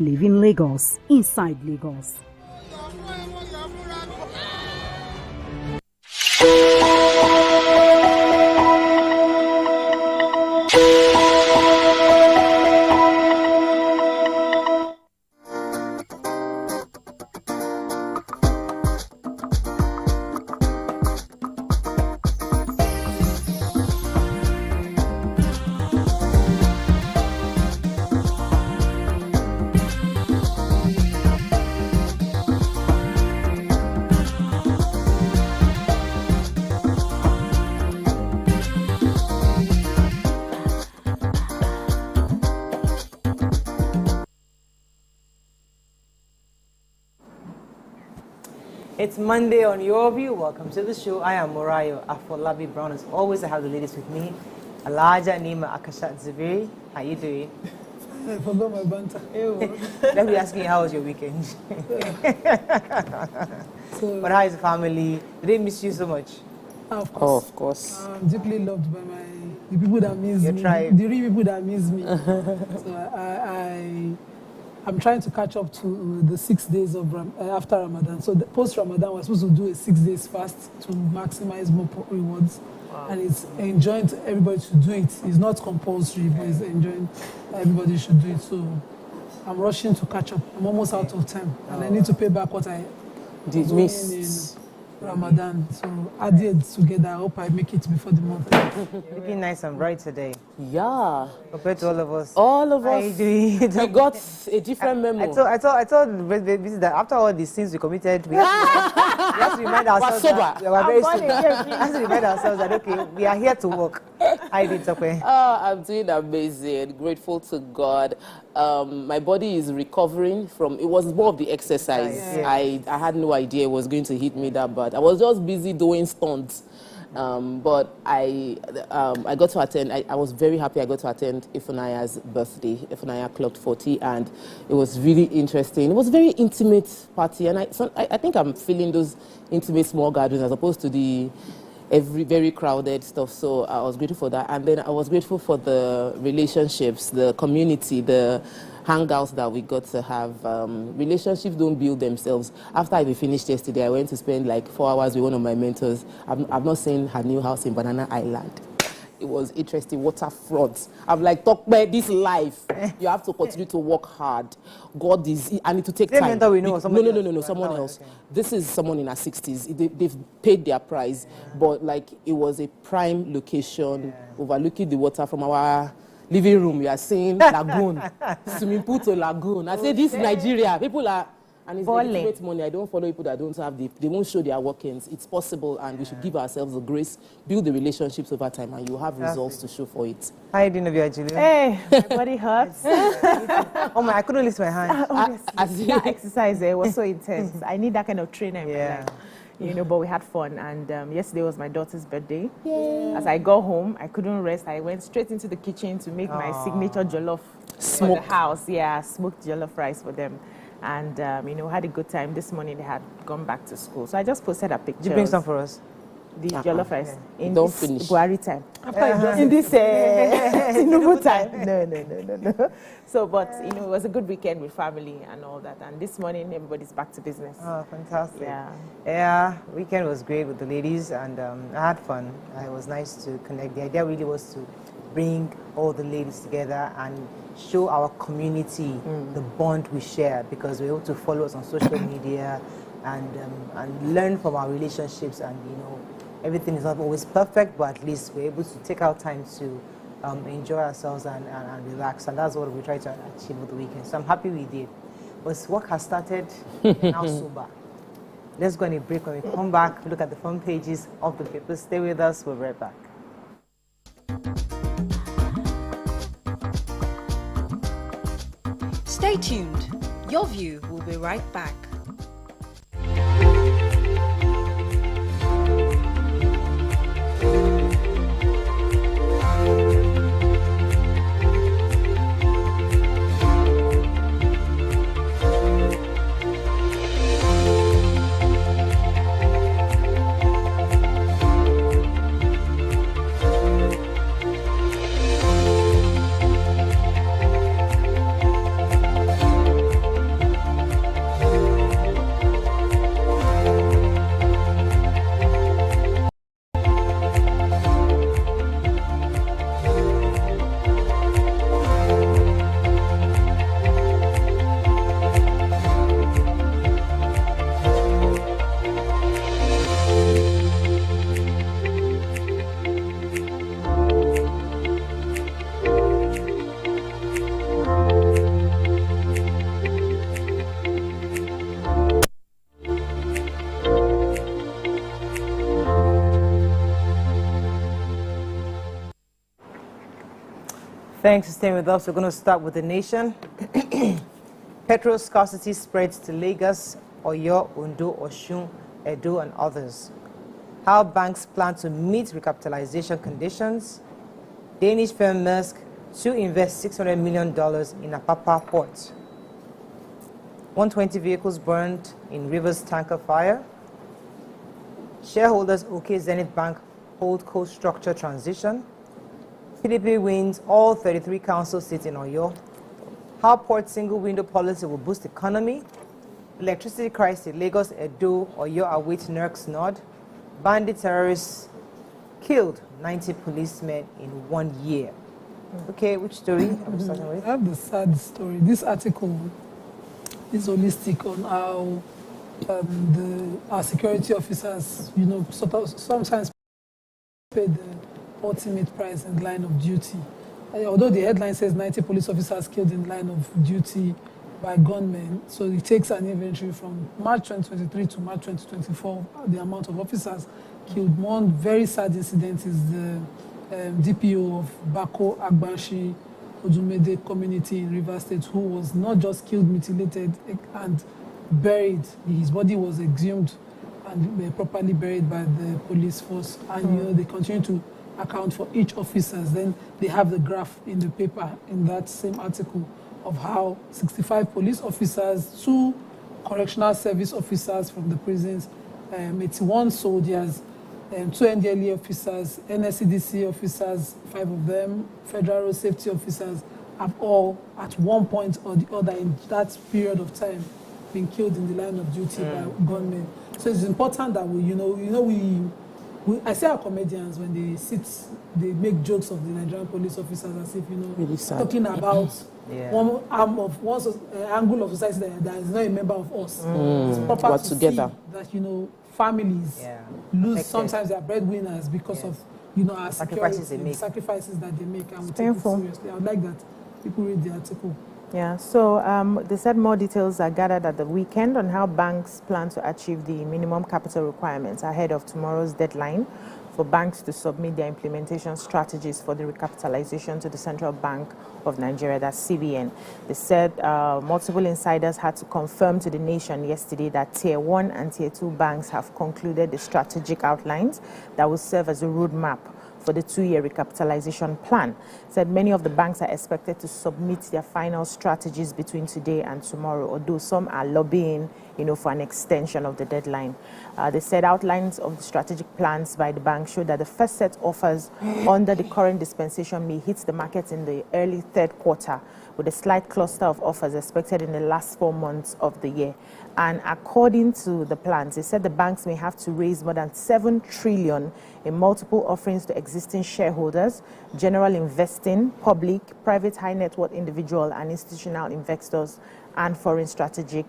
Live in Lagos, inside Lagos. It's Monday on Your View. Welcome to the show. I am Morayo Afolabi Brown. As always, I have the ladies with me. Alaja Nima Akashat Zubiri. How you doing? I forgot my banter. Let me ask you, how was your weekend? But how is the family? Did they miss you so much? Of course. Oh, of course. I'm deeply loved by the people that miss me. Tribe. The real people that miss me. So I'm trying to catch up to the 6 days of after Ramadan. So post-Ramadan, we're supposed to do a 6 days fast to maximize more rewards. Wow. And it's enjoying to everybody to do it. It's not compulsory, but it's enjoying. Everybody should do it. So I'm rushing to catch up. I'm almost out of time. And I need to pay back what I did miss in Ramadan. So I did together. I hope I make it before the month. Looking nice and bright today. Yeah. Compared to all of us. All of us. We got a different memo. I told that after all these things we committed, we have to remind ourselves that we are very sober. We have to remind ourselves that, okay, we are here to work. I did okay. I'm doing amazing. Grateful to God. My body is recovering from, it was more of the exercise. Yeah. I had no idea it was going to hit me that bad. I was just busy doing stunts. But I got to attend, I was very happy I got to attend Ifunaya's birthday. Ifunaya clocked 40 and it was really interesting. It was a very intimate party and I think I'm feeling those intimate small gatherings as opposed to the very crowded stuff. So I was grateful for that. And then I was grateful for the relationships, the community, the hangouts that we got to have. Relationships don't build themselves. After I finished yesterday, I went to spend like 4 hours with one of my mentors. I've not seen her new house in Banana Island. It was interesting, waterfront. I'm like, talk about this life. You have to continue to work hard. God is, I need to take time. Mentor we know, no, someone else. Okay. This is someone in her 60s. They've paid their price, but like it was a prime location overlooking the water from our living room. We are seeing lagoon, swimming pool to lagoon. I say this Nigeria, people are, and it's legitimate money. I don't follow people that don't have they won't show their workings. It's possible, and we should give ourselves the grace, build the relationships over time, and you have results to show for it. How are you doing, Julia? Hey, my body hurts. Oh my, I couldn't lift my hand. That exercise was so intense. I need that kind of training. Yeah. You know, but we had fun, and yesterday was my daughter's birthday. Yay. As I got home, I couldn't rest. I went straight into the kitchen to make my signature jollof for the house. Yeah, smoked jollof rice for them. And, you know, had a good time. This morning they had gone back to school. So I just posted a picture. Did you bring some for us? The jollof rice. Yeah. In Don't this finish. Buhari time. In this Tinubu time. No. So, but, you know, it was a good weekend with family and all that. And this morning, everybody's back to business. Oh, fantastic. Yeah, weekend was great with the ladies, and I had fun. It was nice to connect. The idea really was to bring all the ladies together and show our community the bond we share, because we're able to follow us on social media and learn from our relationships. And, you know, everything is not always perfect, but at least we're able to take our time to enjoy ourselves and relax. And that's what we try to achieve with the weekend. So I'm happy we did. But work has started, now sober. Let's go on a break. When we come back, look at the front pages of the papers. Stay with us. We'll be right back. Stay tuned. Your View will be right back. Thanks for staying with us. We're going to start with the nation. Petrol scarcity spreads to Lagos, Oyo, Ondo, Osun, Edo, and others. How banks plan to meet recapitalization conditions. Danish firm Maersk to invest $600 million in Apapa port. 120 vehicles burned in Rivers tanker fire. Shareholders OK Zenith Bank hold co-structure transition. PDP wins all 33 council seats in Oyo. How port single window policy will boost economy. Electricity crisis, Lagos, Edo, Oyo await NERC's nod. Bandit terrorists killed 90 policemen in 1 year. Okay, which story are we starting with? I have the sad story. This article is holistic on how our security officers, sometimes pay the ultimate price in line of duty. Although the headline says 90 police officers killed in line of duty by gunmen, so it takes an inventory from March 2023 to March 2024, the amount of officers killed. One very sad incident is the DPO of Bako Agbanshi Ojumede community in Rivers State, who was not just killed, mutilated, and buried. His body was exhumed and properly buried by the police force. And they continue to account for each officer. Then they have the graph in the paper in that same article of how 65 police officers, 2 correctional service officers from the prisons, 81 soldiers, 2 NDLE officers, NSCDC officers, 5 of them, Federal Road Safety officers, have all at one point or the other in that period of time been killed in the line of duty by gunmen. So it's important that I say our comedians, when they sit, they make jokes of the Nigerian police officers as if, really talking about one arm of one angle of society that is not a member of us. It's proper to together. See that, families lose sometimes their breadwinners because of, our sacrifices sacrifices that they make, and we take it seriously. I would like that people read the article. Yeah, so they said more details are gathered at the weekend on how banks plan to achieve the minimum capital requirements ahead of tomorrow's deadline for banks to submit their implementation strategies for the recapitalization to the Central Bank of Nigeria, that's CBN. They said multiple insiders had to confirm to the nation yesterday that Tier 1 and Tier 2 banks have concluded the strategic outlines that will serve as a roadmap for the 2-year recapitalization plan. Said many of the banks are expected to submit their final strategies between today and tomorrow, although some are lobbying, for an extension of the deadline. They said outlines of the strategic plans by the bank show that the first set offers under the current dispensation may hit the market in the early 3rd quarter, with a slight cluster of offers expected in the last 4 months of the year. And according to the plans, they said the banks may have to raise more than 7 trillion in multiple offerings to existing shareholders, general investing, public, private high net worth individual and institutional investors, and foreign strategic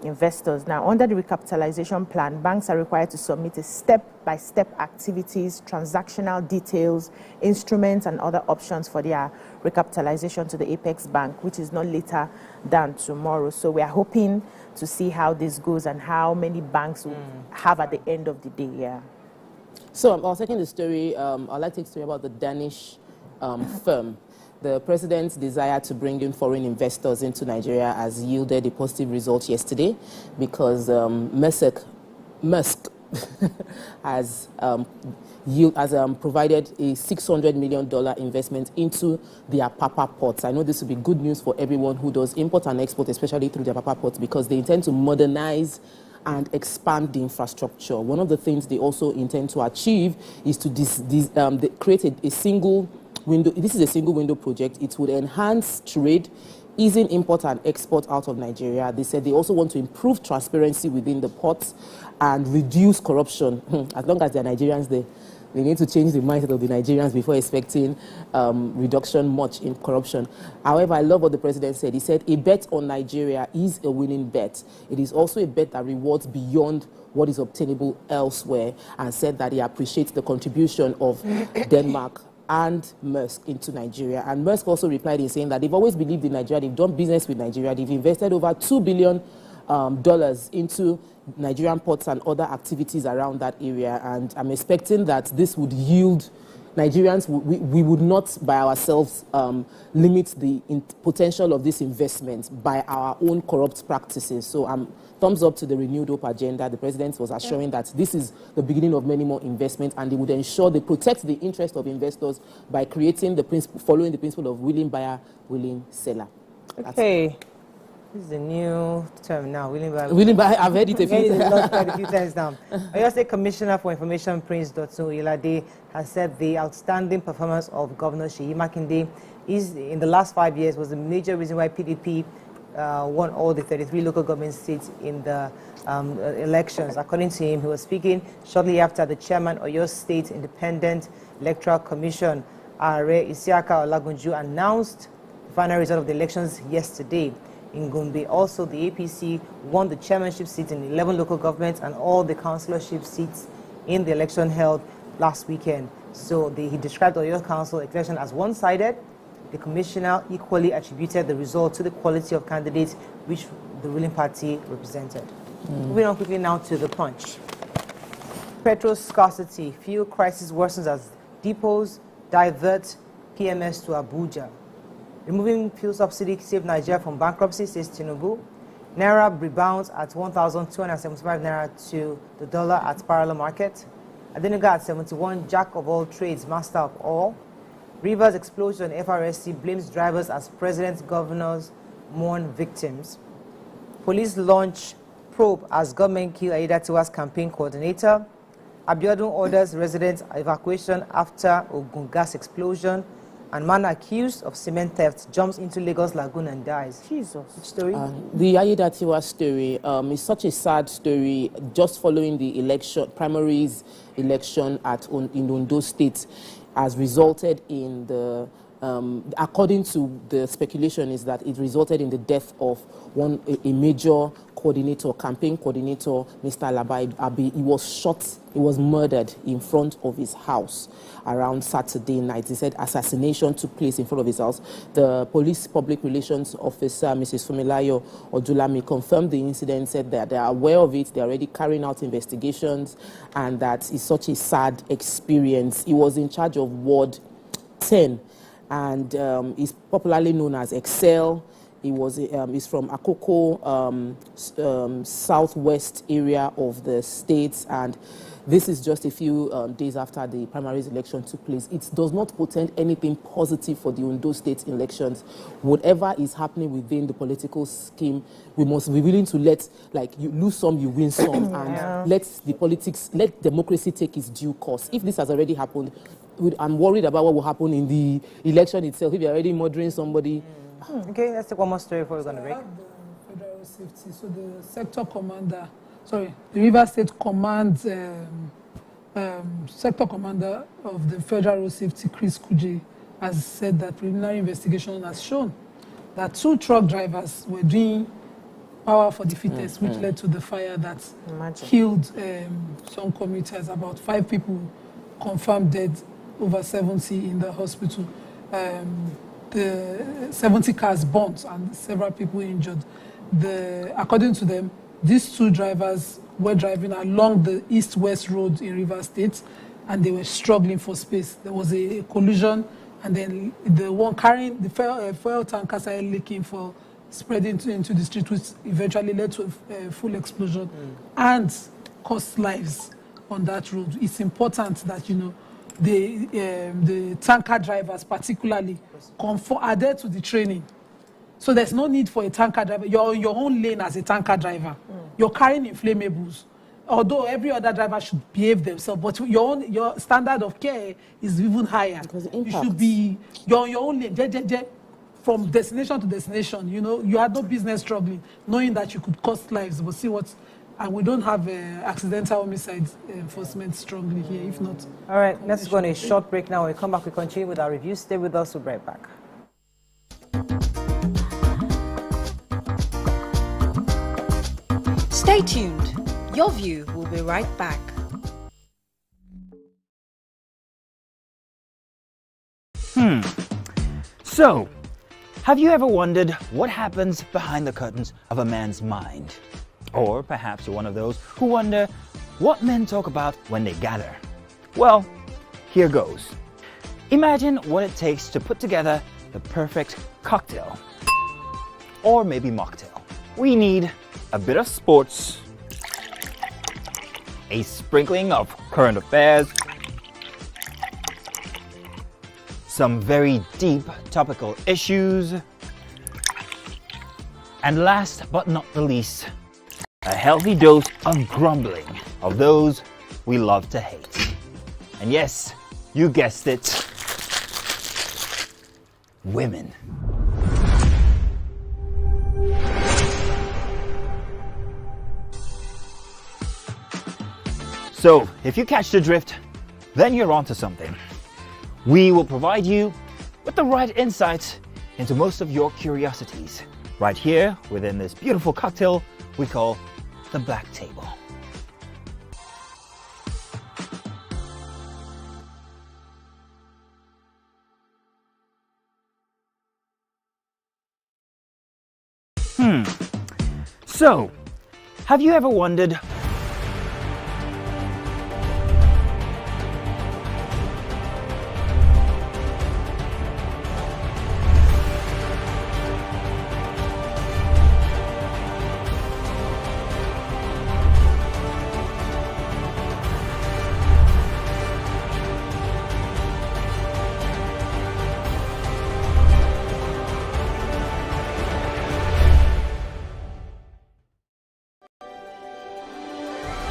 investors. Now, under the recapitalization plan, banks are required to submit a step-by-step activities, transactional details, instruments, and other options for their recapitalization to the Apex Bank, which is not later than tomorrow. So we are hoping to see how this goes and how many banks will have at the end of the day. Yeah. So I was taking the story. I'd like to take the story about the Danish firm. The president's desire to bring in foreign investors into Nigeria has yielded a positive result yesterday because Maersk has provided a $600 million investment into the Apapa ports. I know this will be good news for everyone who does import and export, especially through the Apapa ports, because they intend to modernize and expand the infrastructure. One of the things they also intend to achieve is to create a single window. This is a single window project. It would enhance trade, easing import and export out of Nigeria. They said they also want to improve transparency within the ports and reduce corruption. As long as they're Nigerians, they need to change the mindset of the Nigerians before expecting reduction much in corruption. However, I love what the president said. He said, a bet on Nigeria is a winning bet. It is also a bet that rewards beyond what is obtainable elsewhere, and said that he appreciates the contribution of Denmark and Maersk into Nigeria. And Maersk also replied in saying that they've always believed in Nigeria, they've done business with Nigeria, they've invested over $2 billion into Nigerian ports and other activities around that area, and I'm expecting that this would yield Nigerians, we would not by ourselves limit the potential of this investment by our own corrupt practices. So thumbs up to the renewed hope agenda. The president was assuring that this is the beginning of many more investments, and they would ensure they protect the interest of investors by creating following the principle of willing buyer, willing seller. Okay. This is a new term now, willing buyer. Willing buyer, I've heard it a few times now. Oyo State Commissioner for Information, Prince Dotun Oyelade, has said the outstanding performance of Governor Seyi Makinde in the last 5 years was the major reason why PDP won all the 33 local government seats in the elections. According to him, he was speaking shortly after the chairman of Oyo State Independent Electoral Commission, Are Isiaka Olagunju, announced the final result of the elections yesterday. In Gombe, also the APC won the chairmanship seats in 11 local governments and all the councillorship seats in the election held last weekend. So he described the Oyo Council election as one-sided. The commissioner equally attributed the result to the quality of candidates which the ruling party represented. Moving on quickly now to the Punch. Petrol scarcity, fuel crisis worsens as depots divert PMS to Abuja. Removing fuel subsidy saved Nigeria from bankruptcy, says Tinubu. Naira rebounds at 1,275 Naira to the dollar at parallel market. Adenuga at 71, jack of all trades, master of all. Rivers explosion, FRSC blames drivers as president's governors mourn victims. Police launch probe as government kill Aiyedatiwa's campaign coordinator. Abiodun orders residents evacuation after Ogun gas explosion. And man accused of cement theft jumps into Lagos Lagoon and dies. Jesus. Which story? The Aiyedatiwa story is such a sad story. Just following the primaries election in Ondo State has resulted in the, according to the speculation, is that it resulted in the death of a major campaign coordinator, Mr. Labai Abi. He was shot, he was murdered in front of his house around Saturday night. He said assassination took place in front of his house. The police public relations officer, Mrs. Fumilayo Odulami, confirmed the incident, said that they are aware of it, they're already carrying out investigations, and that it's such a sad experience. He was in charge of Ward 10 and is popularly known as Excel. He's from Akoko, southwest area of the state, and this is just a few days after the primaries election took place. It does not portend anything positive for the Ondo State elections. Whatever is happening within the political scheme, we must be willing to let, you lose some, you win some, and let democracy take its due course. If this has already happened, I'm worried about what will happen in the election itself. If you're already murdering somebody. Okay, let's take one more story before we're going to break. The federal safety. So the sector commander, the River State Command sector commander of the Federal Road Safety, Chris Kuje, has said that preliminary investigation has shown that 2 truck drivers were doing power for the fittest, which led to the fire that killed some commuters. About 5 people confirmed dead, over 70 in the hospital. The 70 cars burnt and several people injured. According to them, these 2 drivers were driving along the east-west road in Rivers State, and they were struggling for space. There was a collision, and then the one carrying the fuel tanker started leaking for spreading into the street, which eventually led to a full explosion and cost lives on that road. It's important that, the tanker drivers particularly adhere to the training. So there's no need for a tanker driver. You're on your own lane as a tanker driver. You're carrying inflammables. Although every other driver should behave themselves, but your standard of care is even higher. You should be, you're on your own lane, from destination to destination. You had no business struggling, knowing that you could cost lives. But see what. And we don't have accidental homicide enforcement strongly here, if not. All right, let's go on a short break now. When we come back, we continue with our review. Stay with us, we'll be right back. Stay tuned. Your View will be right back. So, have you ever wondered what happens behind the curtains of a man's mind? Or perhaps you're one of those who wonder what men talk about when they gather. Well, here goes. Imagine what it takes to put together the perfect cocktail, or maybe mocktail. We need a bit of sports, a sprinkling of current affairs, some very deep topical issues, and last but not the least, a healthy dose of grumbling of those we love to hate. And yes, you guessed it, women. So, if you catch the drift, then you're onto something. We will provide you with the right insights into most of your curiosities, right here within this beautiful cocktail we call the Black Table. So, have you ever wondered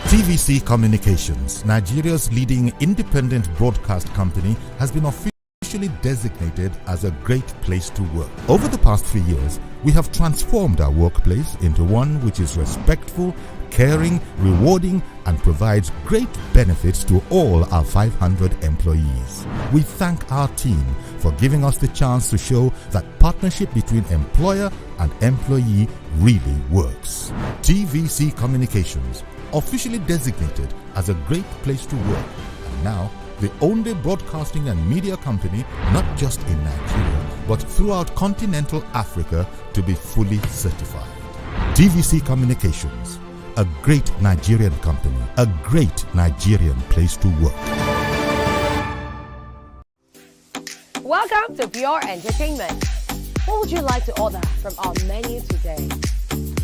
TVC Communications, Nigeria's leading independent broadcast company, has been officially designated as a great place to work. Over the past 3 years, we have transformed our workplace into one which is respectful, caring, rewarding, and provides great benefits to all our 500 employees. We thank our team for giving us the chance to show that partnership between employer and employee really works. TVC Communications, officially designated as a great place to work, and now the only broadcasting and media company not just in Nigeria but throughout continental Africa to be fully certified. TVC Communications, a great Nigerian company, a great Nigerian place to work. Welcome to Pure Entertainment. What would you like to order from our menu today?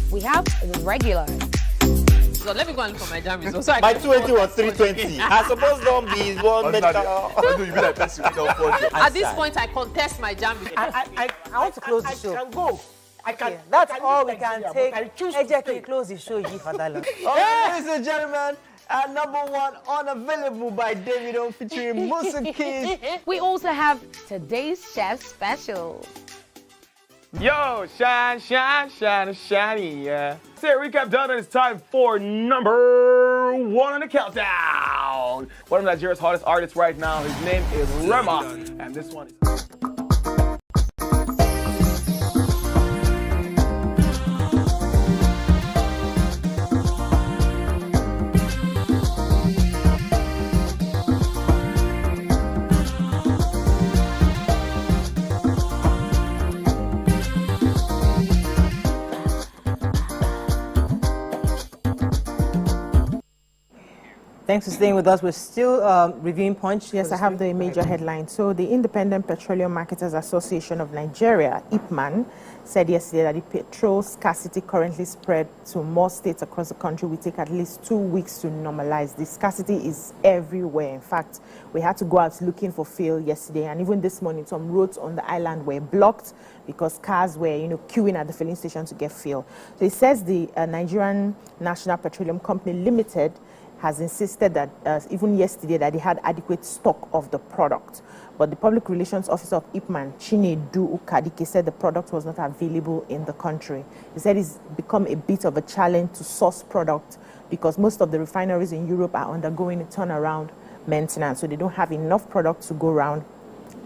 We have the regulars. So let me go and look for my jam results. My 20 was 320. I suppose don't be one medical. At this point, I contest my jam results. I want to close the show. I can go. I can. Okay, that's all we can take. I choose to Ejeki, close the show, you for that long. Ladies and gentlemen, number one unavailable by Davido featuring Musa Keys. We also have today's chef special. Yo, shine, shine, shine, shiny, yeah. Say recap done, and it's time for number one on the countdown. One of Nigeria's hottest artists right now, his name is Rema, and this one is... Thanks for staying with us. We're still reviewing Punch. Yes, I have the major headline. So the Independent Petroleum Marketers Association of Nigeria, IPMAN, said yesterday that the petrol scarcity currently spread to more states across the country will take at least 2 weeks to normalize. The scarcity is everywhere. In fact, we had to go out looking for fuel yesterday, and even this morning, some roads on the island were blocked because cars were, queuing at the filling station to get fuel. So it says the Nigerian National Petroleum Company Limited has insisted that even yesterday that they had adequate stock of the product. But the Public Relations Officer of IPMAN, Chinedu Ukadike, said the product was not available in the country. He said it's become a bit of a challenge to source product because most of the refineries in Europe are undergoing a turnaround maintenance, so they don't have enough product to go around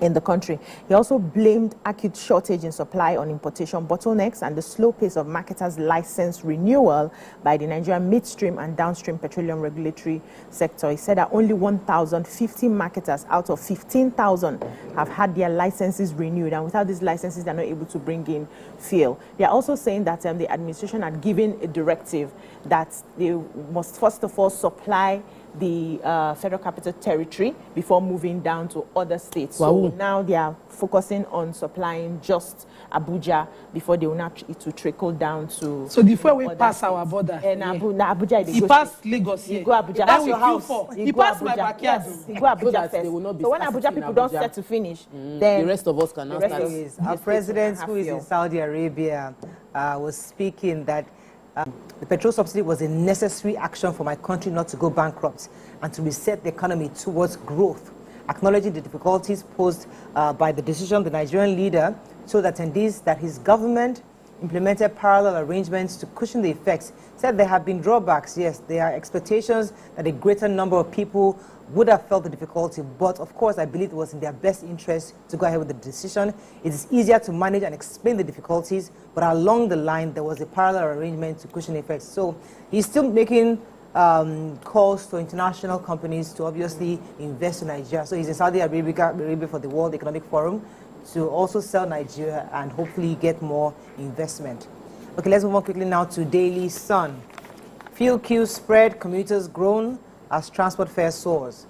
in the country. He also blamed acute shortage in supply on importation bottlenecks and the slow pace of marketers' license renewal by the Nigerian midstream and downstream petroleum regulatory sector. He said that only 1,050 marketers out of 15,000 have had their licenses renewed, and without these licenses, they're not able to bring in fuel. They are also saying that the administration had given a directive that they must first of all supply the Federal Capital Territory before moving down to other states. Wow. So now they are focusing on supplying just Abuja before they will not it will trickle down to. So before we pass our border, Abuja, he passed Lagos here. You go Abuja. That's your house. He passed my backyard. Yes, he go Abuja They will not be so when Abuja people don't set to finish, then the rest of us cannot start. Our president, who is in Saudi Arabia, was speaking that the petrol subsidy was a necessary action for my country not to go bankrupt and to reset the economy towards growth. Acknowledging the difficulties posed by the decision, the Nigerian leader told attendees that his government implemented parallel arrangements to cushion the effects. Said there have been drawbacks. Yes, there are expectations that a greater number of people would have felt the difficulty, but of course I believe it was in their best interest to go ahead with the decision. It is easier to manage and explain the difficulties, but along the line there was a parallel arrangement to cushion effects. So he's still making calls to international companies to obviously invest in Nigeria. So he's in Saudi Arabia for the World Economic Forum to also sell Nigeria and hopefully get more investment. Okay, let's move on quickly now to Daily Sun. Fuel queues spread, commuters groan as transport fare soars.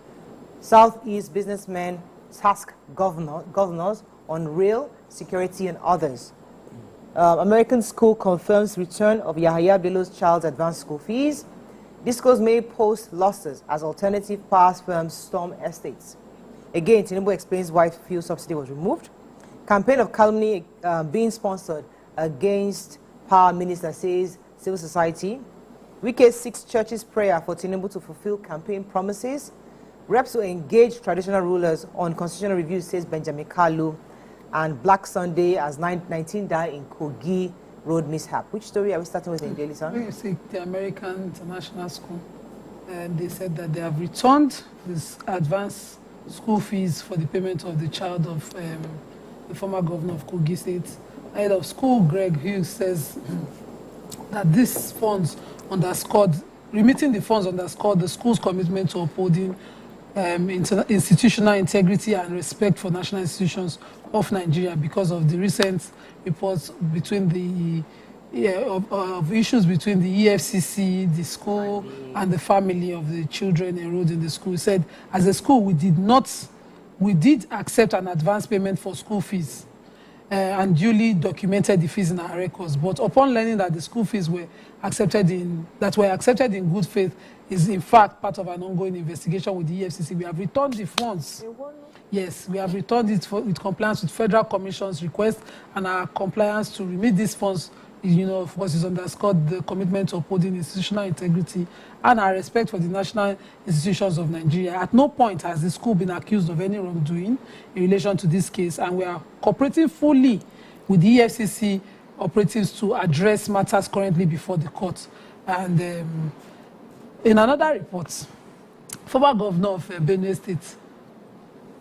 Southeast businessmen task governors on rail, security and others. American school confirms return of YAHAYA BELLO's child's advanced school fees. Discos may post losses as alternative power firms storm estates. Again, Tinubu explains why fuel subsidy was removed. Campaign of calumny being sponsored against power minister, says civil society. Wike seeks church's prayer for Tinubu to fulfill campaign promises. Reps will engage traditional rulers on constitutional review, says Benjamin Kalu. And Black Sunday as 19 die in Kogi road mishap. Which story are we starting with in Daily Sun? When you say the American International School, and they said that they have returned this advanced school fees for the payment of the child of the former governor of Kogi State. Head of school, Greg Hughes, says that these funds remitting the funds underscored the school's commitment to upholding institutional integrity and respect for national institutions of Nigeria because of the recent reports between of issues between the EFCC, the school, and the family of the children enrolled in the school. He said, as a school, we did accept an advance payment for school fees and duly documented the fees in our records. But upon learning that the school fees were accepted in good faith, is in fact part of an ongoing investigation with the EFCC. We have returned the funds. Yes, we have returned it with compliance with Federal Commission's request, and our compliance to remit these funds, of course, is underscored the commitment to upholding institutional integrity and our respect for the national institutions of Nigeria. At no point has the school been accused of any wrongdoing in relation to this case, and we are cooperating fully with the EFCC operatives to address matters currently before the court. And in another report, former governor of Benue State,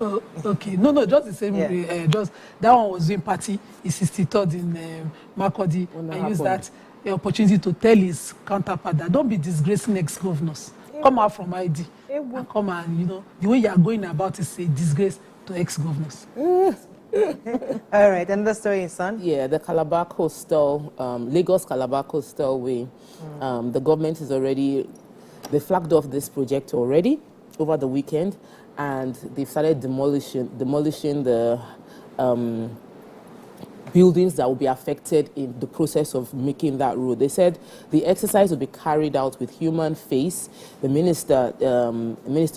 just the same, just that one was doing party, his 63rd in Makurdi, and used that opportunity to tell his counterpart that don't be disgracing ex-governors. Come out from ID and come and, the way you are going about is a disgrace to ex-governors. All right, and the story, son? Yeah, the Calabar Coastal, Lagos Calabar Coastal Way. The government is already, they flagged off this project already over the weekend, and they've started demolishing the buildings that will be affected in the process of making that road. They said the exercise will be carried out with human face. The Minister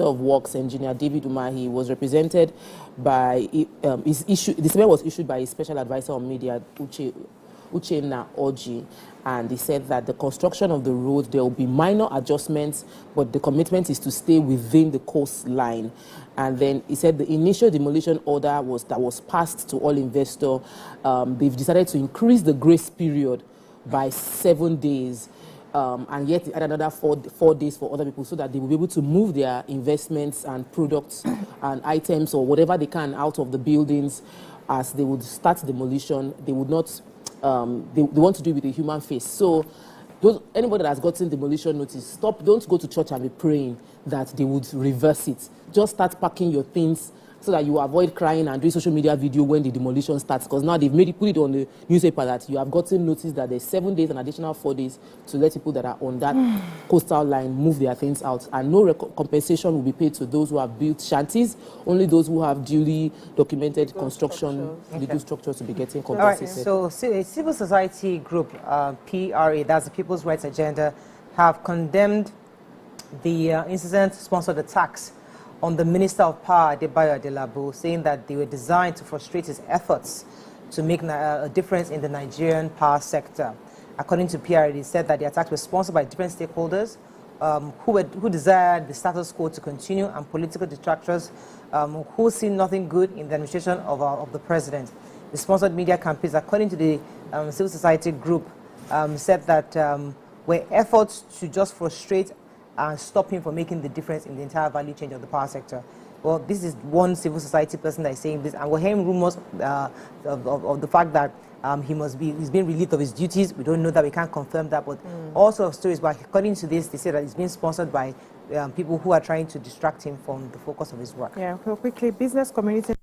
of Works, Engineer David Umahi, was represented by the statement was issued by his special advisor on media, Uchenna Oji, and he said that the construction of the road, there will be minor adjustments, but the commitment is to stay within the coastline. And then he said the initial demolition order that was passed to all investors. They've decided to increase the grace period by 7 days, and yet add another 4 days for other people, so that they will be able to move their investments and products and items or whatever they can out of the buildings as they would start demolition. They would not. They want to do it with a human face. So anybody that has gotten demolition notice, don't go to church and be praying that they would reverse it. Just start packing your things so that you avoid crying and doing social media video when the demolition starts. Because now they've put it on the newspaper that you have gotten notice that there's 7 days and additional 4 days to let people that are on that coastal line move their things out. And no compensation will be paid to those who have built shanties. Only those who have duly documented construction, legal structures to be getting compensated. All right, so a civil society group, PRA, that's the People's Rights Agenda, have condemned the incident-sponsored attacks on the Minister of Power, Adebayo Adelabo, saying that they were designed to frustrate his efforts to make a difference in the Nigerian power sector. According to PRA, they said that the attacks were sponsored by different stakeholders who desired the status quo to continue, and political detractors who see nothing good in the administration of the president. The sponsored media campaigns, according to the civil society group, said that were efforts to just frustrate and stop him from making the difference in the entire value chain of the power sector. Well, this is one civil society person that is saying this, and we're hearing rumors of the fact that he's being relieved of his duties. We don't know that, we can't confirm that, but also stories. But according to this, they say that it's being sponsored by people who are trying to distract him from the focus of his work. Yeah, real quickly, business community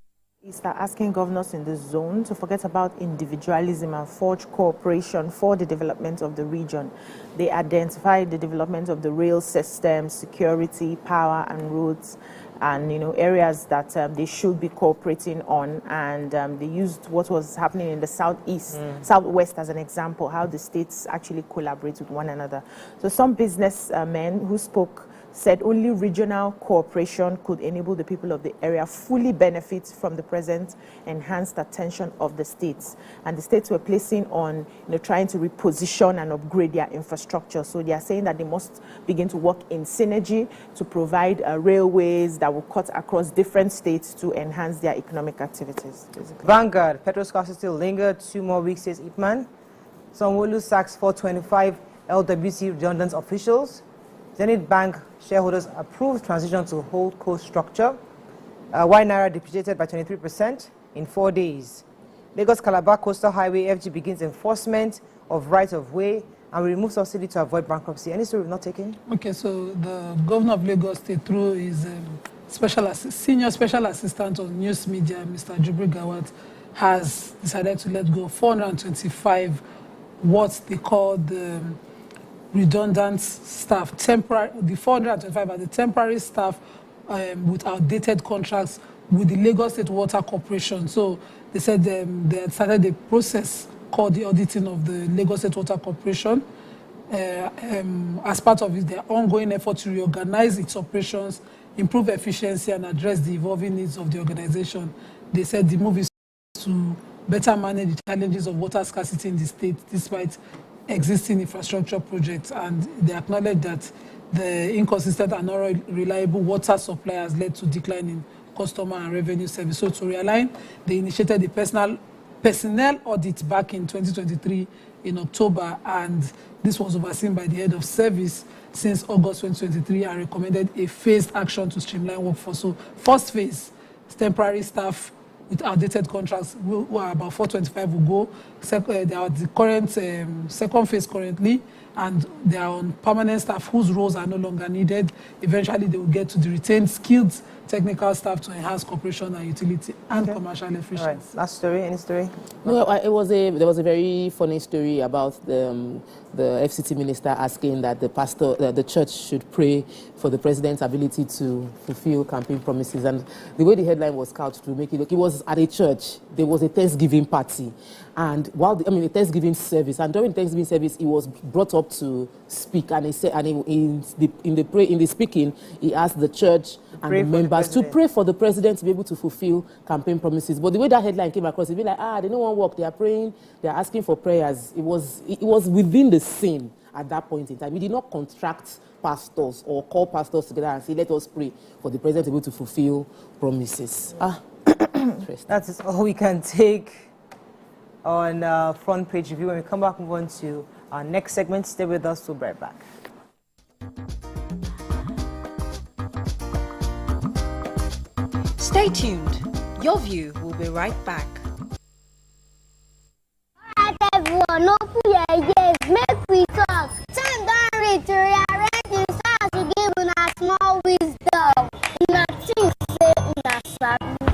is asking governors in the zone to forget about individualism and forge cooperation for the development of the region. They identified the development of the rail system, security, power, and roads, and areas that they should be cooperating on. And they used what was happening in the southwest as an example, how the states actually collaborate with one another. So some businessmen who spoke said only regional cooperation could enable the people of the area fully benefit from the present enhanced attention of the states. And the states were placing on trying to reposition and upgrade their infrastructure. So they are saying that they must begin to work in synergy to provide railways that will cut across different states to enhance their economic activities. Basically. Vanguard, petrol scarcity still linger, 2 more weeks, says Ipman. Sanwo-Olu sacks 425 LWC redundant officials. Zenith Bank shareholders approved transition to holdco structure. Naira depreciated by 23% in 4 days. Lagos Calabar Coastal Highway FG begins enforcement of right-of-way and will remove subsidy to avoid bankruptcy. Any story we've not taken? Okay, so the governor of Lagos State, through his senior special assistant on news media, Mr. Jubril Gawat, has decided to let go 425 what they call the redundant staff, the 425 are the temporary staff with outdated contracts with the Lagos State Water Corporation. So they said they had started a process called the auditing of the Lagos State Water Corporation as part of their ongoing effort to reorganize its operations, improve efficiency, and address the evolving needs of the organization. They said the move is to better manage the challenges of water scarcity in the state despite existing infrastructure projects, and they acknowledge that the inconsistent and unreliable water supply has led to decline in customer and revenue service. So to realign, they initiated the personnel audit back in 2023 in October, and this was overseen by the head of service since August 2023 and recommended a phased action to streamline workforce. So first phase, temporary staff with outdated contracts, who are about 425 will go. They are the current second phase currently, and they are on permanent staff whose roles are no longer needed. Eventually, they will get to the retained skilled technical staff to enhance cooperation and utility and commercial efficiency. All right. Last story, any story? No, there was a very funny story about the FCT minister asking that the church should pray for the president's ability to fulfill campaign promises. And the way the headline was couched to make it look, it was at a church. There was a Thanksgiving party, and a Thanksgiving service. And during the Thanksgiving service, he was brought up to speak, and he said, in the speaking, he asked the church and the members to pray for the president to be able to fulfill campaign promises. But the way that headline came across, it'd be like, they don't want work. They are praying. They are asking for prayers. It was within the scene at that point in time. We did not contract pastors or call pastors together and say, let us pray for the president to be able to fulfill promises. That is all we can take on front page review. When we come back, move on to our next segment. Stay with us. We'll be right back. Stay tuned. Your View will be right back. Alright, everyone, open your ears, make we talk. Time don't reach to rearrange the stars to give una small wisdom. Una things say una sabi.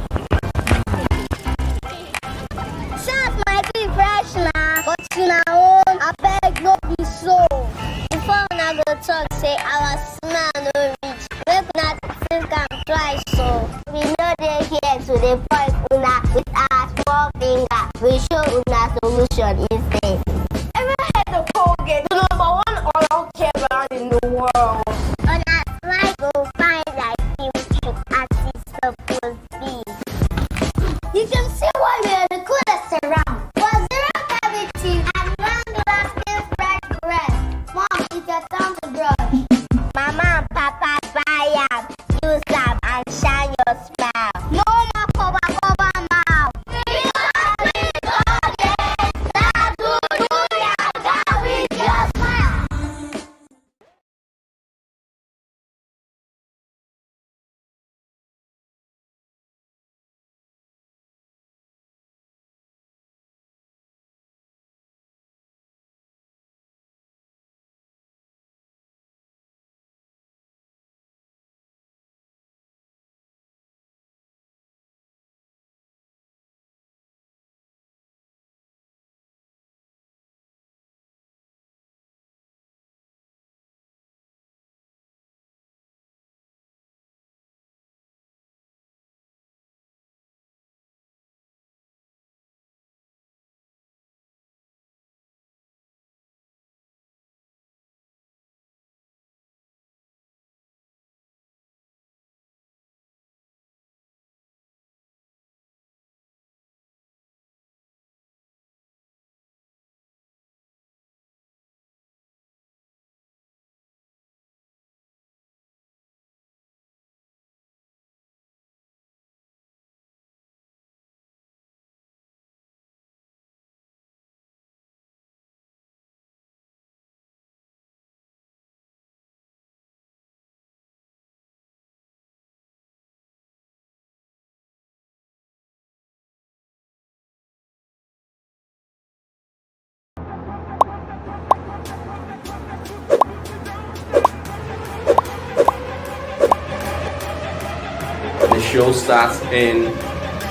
show starts in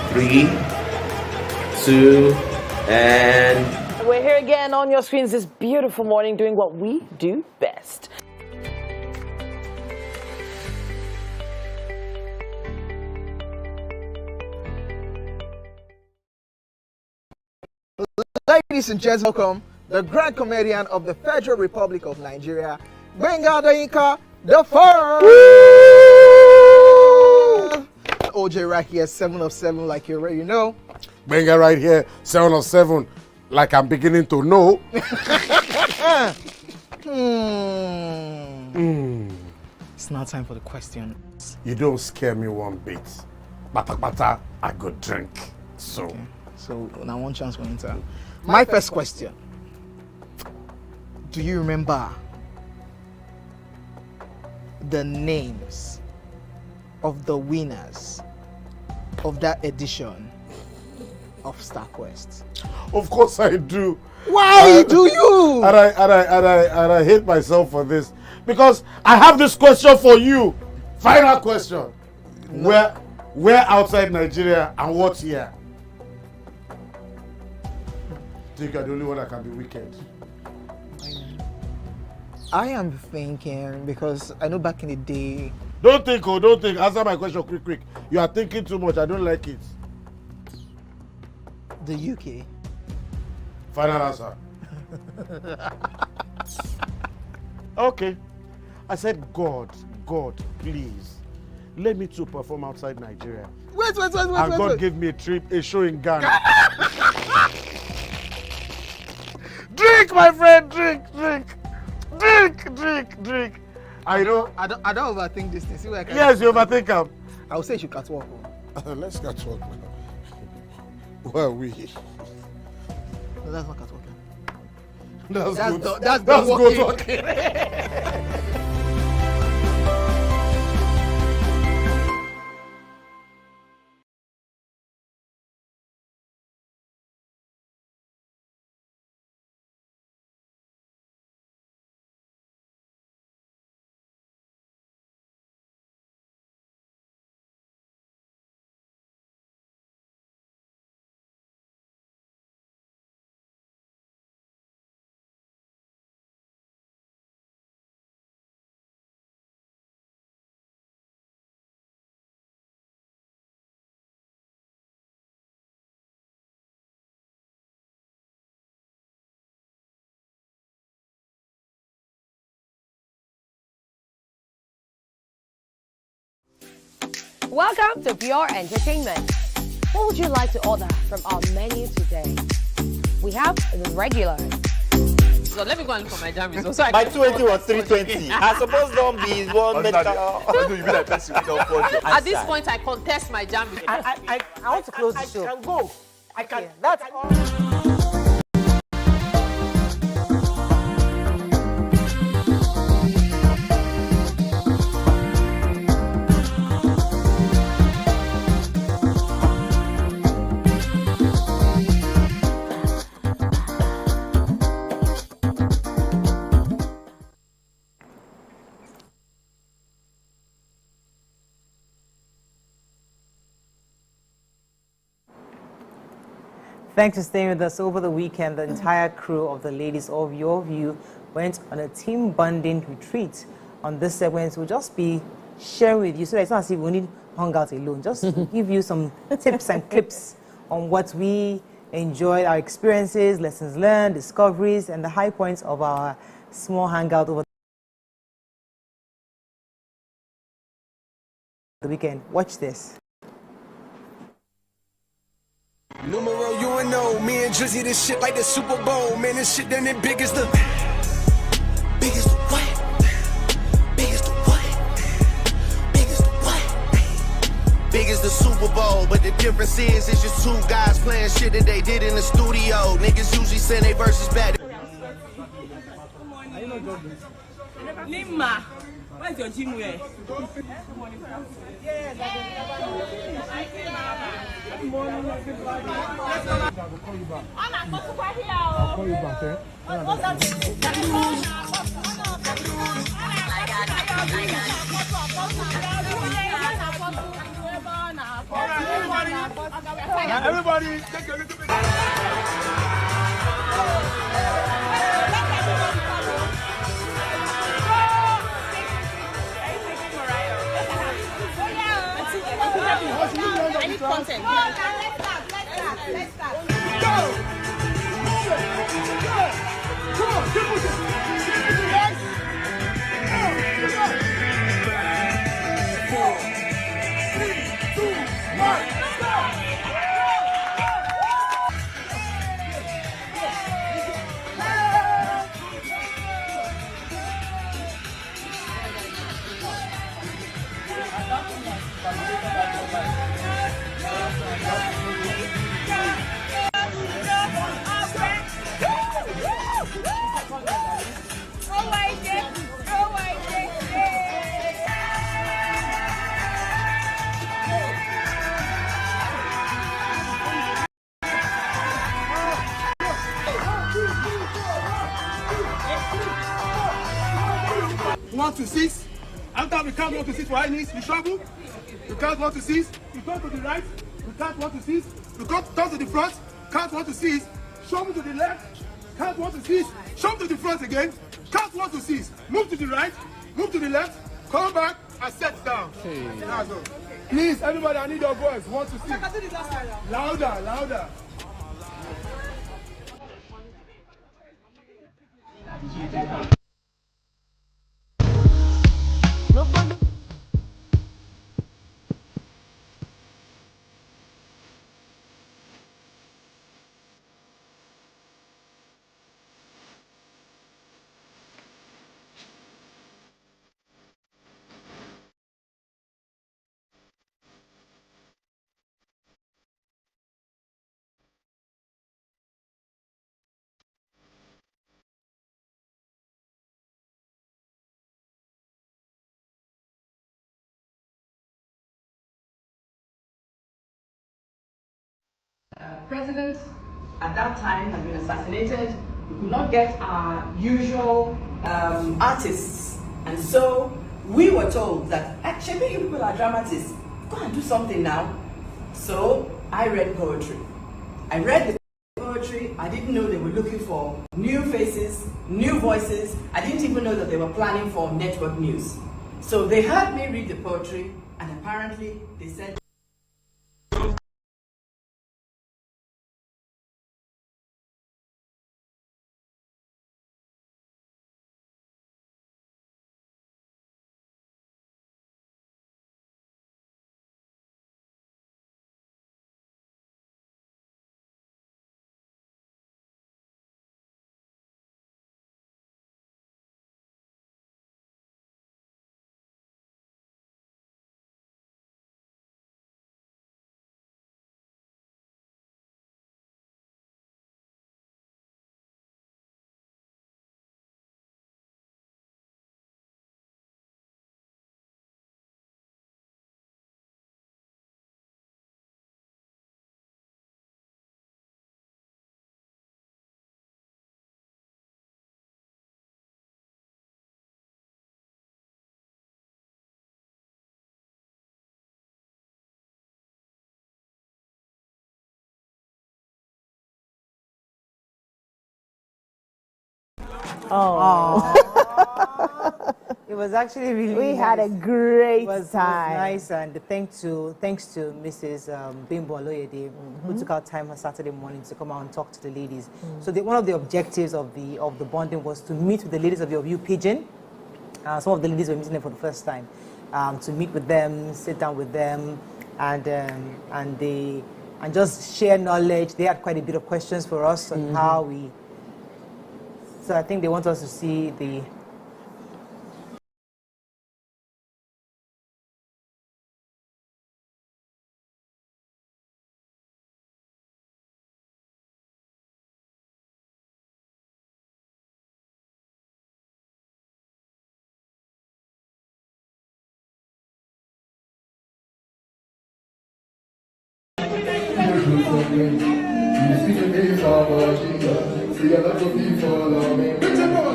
3, 2, and... We're here again on your screens this beautiful morning doing what we do best. Ladies and gents, welcome the grand comedian of the Federal Republic of Nigeria, Gbenga Adeyinka the first. OJ right here, 7 of 7, like you already know. Gbenga right here, 7 of 7, like I'm beginning to know. It's now time for the questions. You don't scare me one bit. Bata, I go drink. So. Okay. So now one chance for enter. My first question. Do you remember the names of the winners of that edition of StarQuest? Of course I do. Why do you? And I hate myself for this. Because I have this question for you. Final question. No. Where outside Nigeria and what year? I think you're the only one that can be wicked. I am thinking because I know back in the day. Don't think. Answer my question quick. You are thinking too much. I don't like it. The UK. Final answer. Okay. I said, God, please, let me to perform outside Nigeria. Wait. And God gave me a show in Ghana. Drink, my friend, drink. I know. I don't overthink this thing. See where I can. Yes, you overthink them. I would say you should catwalk. Let's catwalk now. Where are we? No, that's not catwalking. That's good walking. Welcome to Pure Entertainment. What would you like to order from our menu today? We have the regulars. So let me go and look for my jam results. So My 280 was 320. I suppose don't be one medical. At this point, I contest my jam results. I want to close the show. I can go. I can. Yeah, that's all. Thanks for staying with us over the weekend. The entire crew of the ladies of Your View went on a team bonding retreat. On this segment, we'll just be sharing with you, so that it's not as if we need hung out alone. Just to give you some tips and clips on what we enjoyed, our experiences, lessons learned, discoveries, and the high points of our small hangout over the weekend. Watch this. Numero UNO, me and Drizzy, this shit like the Super Bowl. Man, this shit done it big as the what? Big as the what? Big as the what? Big as the Super Bowl, but the difference is it's just two guys playing shit that they did in the studio. Niggas usually send they verses back. Lima, where's your gym wear? I'll call you back, eh? Now everybody, take a little bit. I need content. Let's start. Go! Move it! Go! Come on, keep pushing! Yes! Go! 4, 3, 2, 1, go! One to 6. After we count 1 to 6 for high knees, we shuffle. We count 1 to 6. We turn to the right. We count 1 to 6. We turn to the front. Count 1 to 6. Shuffle to the left. Count 1 to 6. Shuffle to the front again. Count 1 to 6. Move to the right. Move to the left. Come back and set down. That's all. Please, everybody, I need your voice. 1 to 6. Louder, louder. President at that time had been assassinated. We could not get our usual artists, and so we were told that actually you people are dramatists, go and do something now. So I read poetry. I read the poetry. I didn't know they were looking for new faces, new voices. I didn't even know that they were planning for network news. So they heard me read the poetry, and apparently they said, Oh. It was actually really We nice. had a great It was nice, and thanks to Mrs. Bimbo Oloyede, who took out time on Saturday morning to come out and talk to the ladies. So one of the objectives of the bonding was to meet with the ladies of your Pidgin. Some of the ladies were meeting them for the first time. To meet with them, sit down with them, and just share knowledge. They had quite a bit of questions for us on how we. So I think they want us to see the.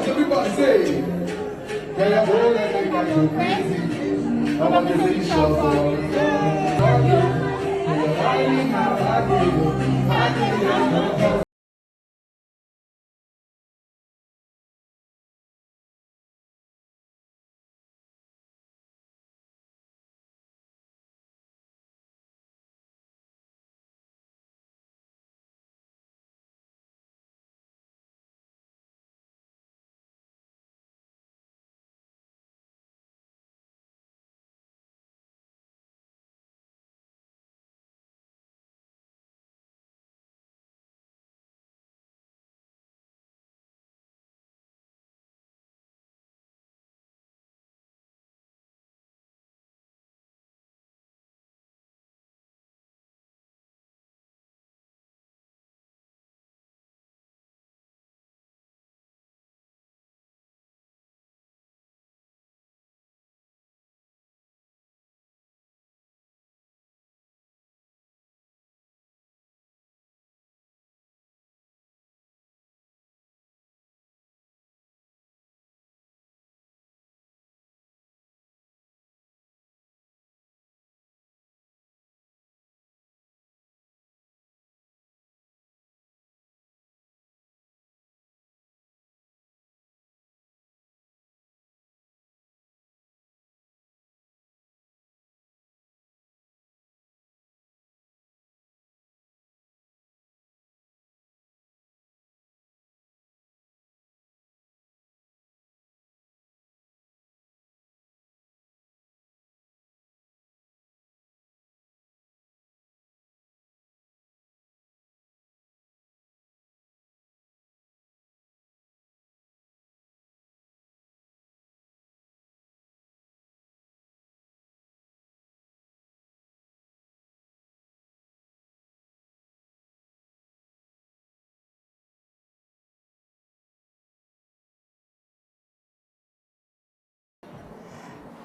Everybody say,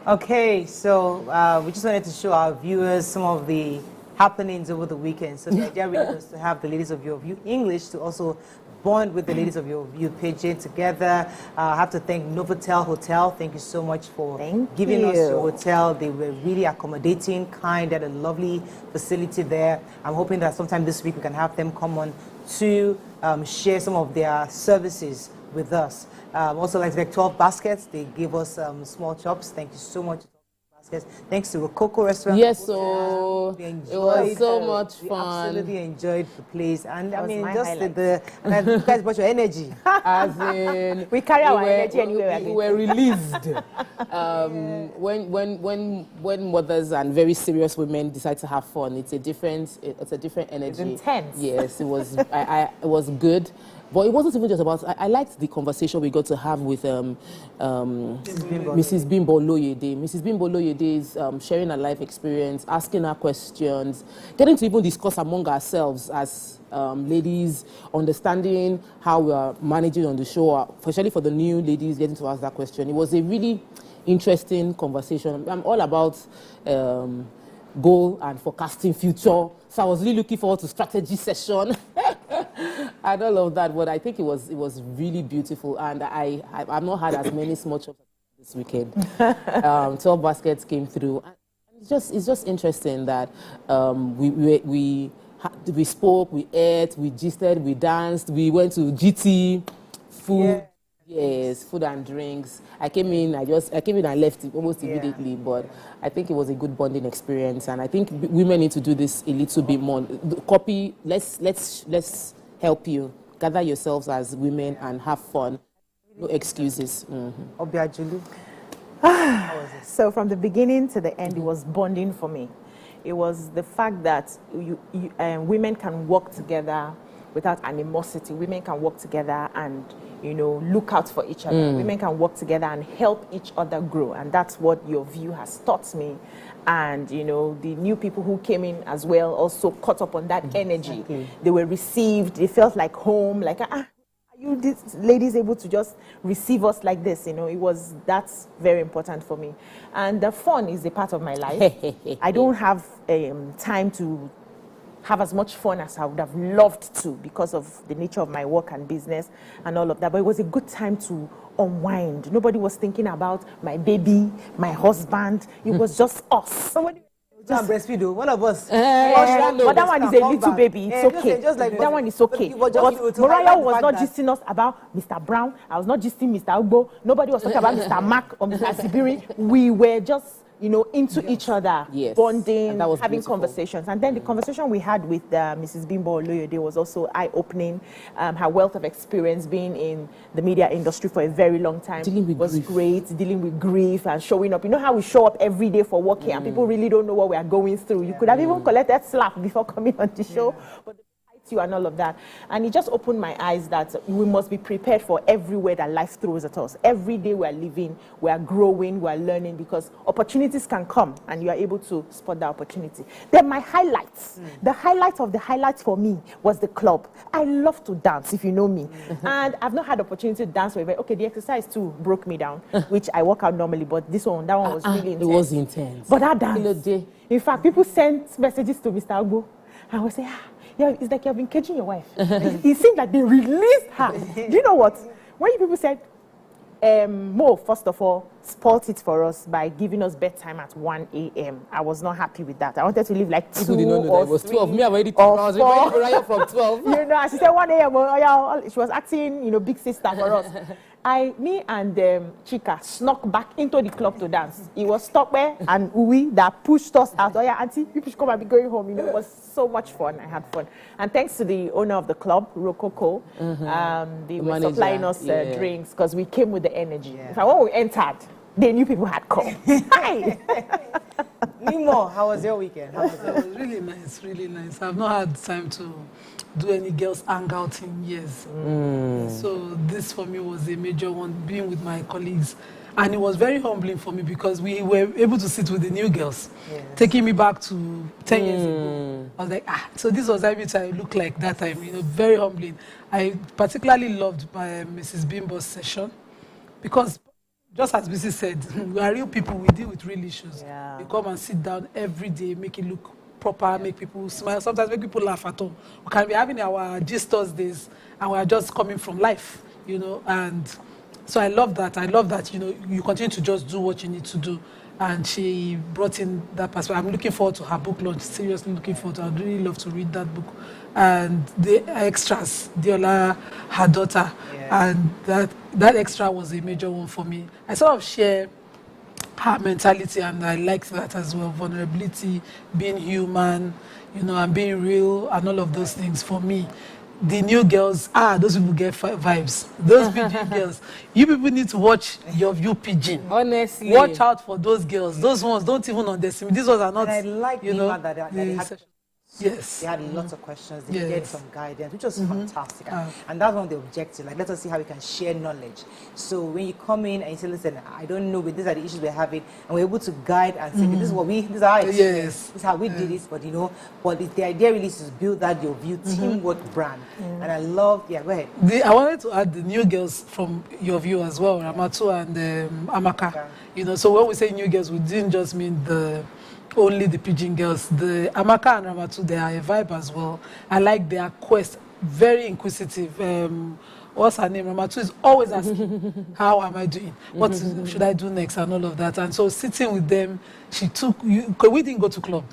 Okay, so we just wanted to show our viewers some of the happenings over the weekend. So the idea really was to have the ladies of Your View English to also bond with the ladies of Your View Pidgin together. I have to thank Novotel Hotel. Thank you so much for giving us your hotel. They were really accommodating, kind, and a lovely facility there. I'm hoping that sometime this week we can have them come on to share some of their services with us. Also, like 12 Baskets, they gave us small chops. Thank you so much. Thanks to Rococo Restaurant. Yes, so it was so much fun. We absolutely enjoyed the place, and I mean, just and you guys brought your energy. As in, we carry our energy anywhere. We were released. When mothers and very serious women decide to have fun, it's a different energy. It's intense. Yes, it was. It was good. But it wasn't even just about, I liked the conversation we got to have with Mrs. Bimbo Loyede. Mrs. Bimbo Loyede is sharing her life experience, asking her questions, getting to even discuss among ourselves as ladies, understanding how we are managing on the show, especially for the new ladies getting to ask that question. It was a really interesting conversation. I'm all about goal and forecasting future. So I was really looking forward to strategy session and all of that. But I think it was really beautiful, and I've not had as many small chops this weekend. 12 Baskets came through. It's just interesting that we spoke, we ate, we gisted, we danced, we went to GT, food. Yeah. Yes, food and drinks. I came in and left almost immediately, but I think it was a good bonding experience, and I think women need to do this a little bit more. Copy. Let's help you. Gather yourselves as women and have fun. No excuses. Obiajulu. So from the beginning to the end, it was bonding for me. It was the fact that women can work together without animosity. Women can work together and, look out for each other. Women can work together and help each other grow. And that's what Your View has taught me. And, the new people who came in as well also caught up on that energy. Exactly. They were received. They felt like home, like, are you these ladies able to just receive us like this? That's very important for me. And the fun is a part of my life. I don't have time to have as much fun as I would have loved to because of the nature of my work and business and all of that. But it was a good time to unwind. Nobody was thinking about my baby, my husband. It was just us. breastfeed, though. One of us. But that one is a little baby. It's okay. That one is okay. But Mariah was not gisting us about Mr. Brown. I was not gisting Mr. Ugbo. Nobody was talking about Mr. Mac or Mr. Sibiri. We were just, into each other, bonding, having conversations. And then the conversation we had with Mrs. Bimbo Oloyede was also eye-opening. Her wealth of experience being in the media industry for a very long time was great. Dealing with grief and showing up. You know how we show up every day for working and people really don't know what we are going through. You could have even collected slap before coming on the show. But you and all of that, and it just opened my eyes that we must be prepared for everywhere that life throws at us. Every day we are living, we are growing, we are learning, because opportunities can come and you are able to spot that opportunity. Then my highlights, the highlight of the highlights for me was the club. I love to dance, if you know me, and I've not had opportunity to dance with. Okay, the exercise too broke me down, which I work out normally, but that one was really intense. It was intense. But that dance, in fact, people sent messages to Mr. Agbo, and I would say, yeah, it's like you've been caging your wife. It seemed like they released her. Do you know what? When you people said, Mo, first of all, spoilt it for us by giving us bedtime at 1 a.m. I was not happy with that. I wanted to leave like 2 or 3. It was 12. Me, I'm already 12. I was ready from 12. And she said 1 a.m. She was acting, big sister for us. Me and Chika snuck back into the club to dance. It was Stopper and Uwi that pushed us out. Oh yeah, auntie, people should come and be going home. It was so much fun. I had fun. And thanks to the owner of the club, Rococo, they were supplying us drinks because we came with the energy. In fact, when we entered, they knew people had come. Hi! Nimo, how was your weekend? It was really nice, really nice. I've not had time to do any girls hangout in years. So this for me was a major one, being with my colleagues. And it was very humbling for me because we were able to sit with the new girls, taking me back to 10 years ago. I was like, so this was every time I looked like that time, very humbling. I particularly loved my Mrs. Bimbo's session because just as BC said, we are real people, we deal with real issues. We come and sit down every day, make it look proper, make people smile, sometimes make people laugh at all. We can be having our Gist Thursdays and we are just coming from life, and so I love that. I love that, you continue to just do what you need to do. And she brought in that perspective. I'm looking forward to her book launch, seriously looking forward to it. I'd really love to read that book. And the extras, Diola, her daughter, and that extra was a major one for me. I sort of share her mentality, and I like that as well. Vulnerability, being human, and being real, and all of those things for me. The new girls, those people get vibes. Those PG girls, you people need to watch your view Pidgin. Honestly, watch out for those girls. Those ones don't even underestimate. These ones are not. And I like that they had Yes. They had lots of questions. They needed some guidance, which was fantastic. And that's one of the objectives. Like, let us see how we can share knowledge. So when you come in and you say, listen, I don't know, but these are the issues we're having, and we're able to guide and say, this is what this is how this is how we did it. But but the idea really is to build that your view teamwork brand. And I love, go ahead. I wanted to add the new girls from your view as well, Ramatu and Amaka. So when we say new girls, we didn't just mean only the Pidgin girls. The Amaka and Ramatu, they are a vibe as well. I like their quest, very inquisitive. What's her name? Ramatu is always asking, how am I doing? What should I do next? And all of that. And so sitting with them, we didn't go to club.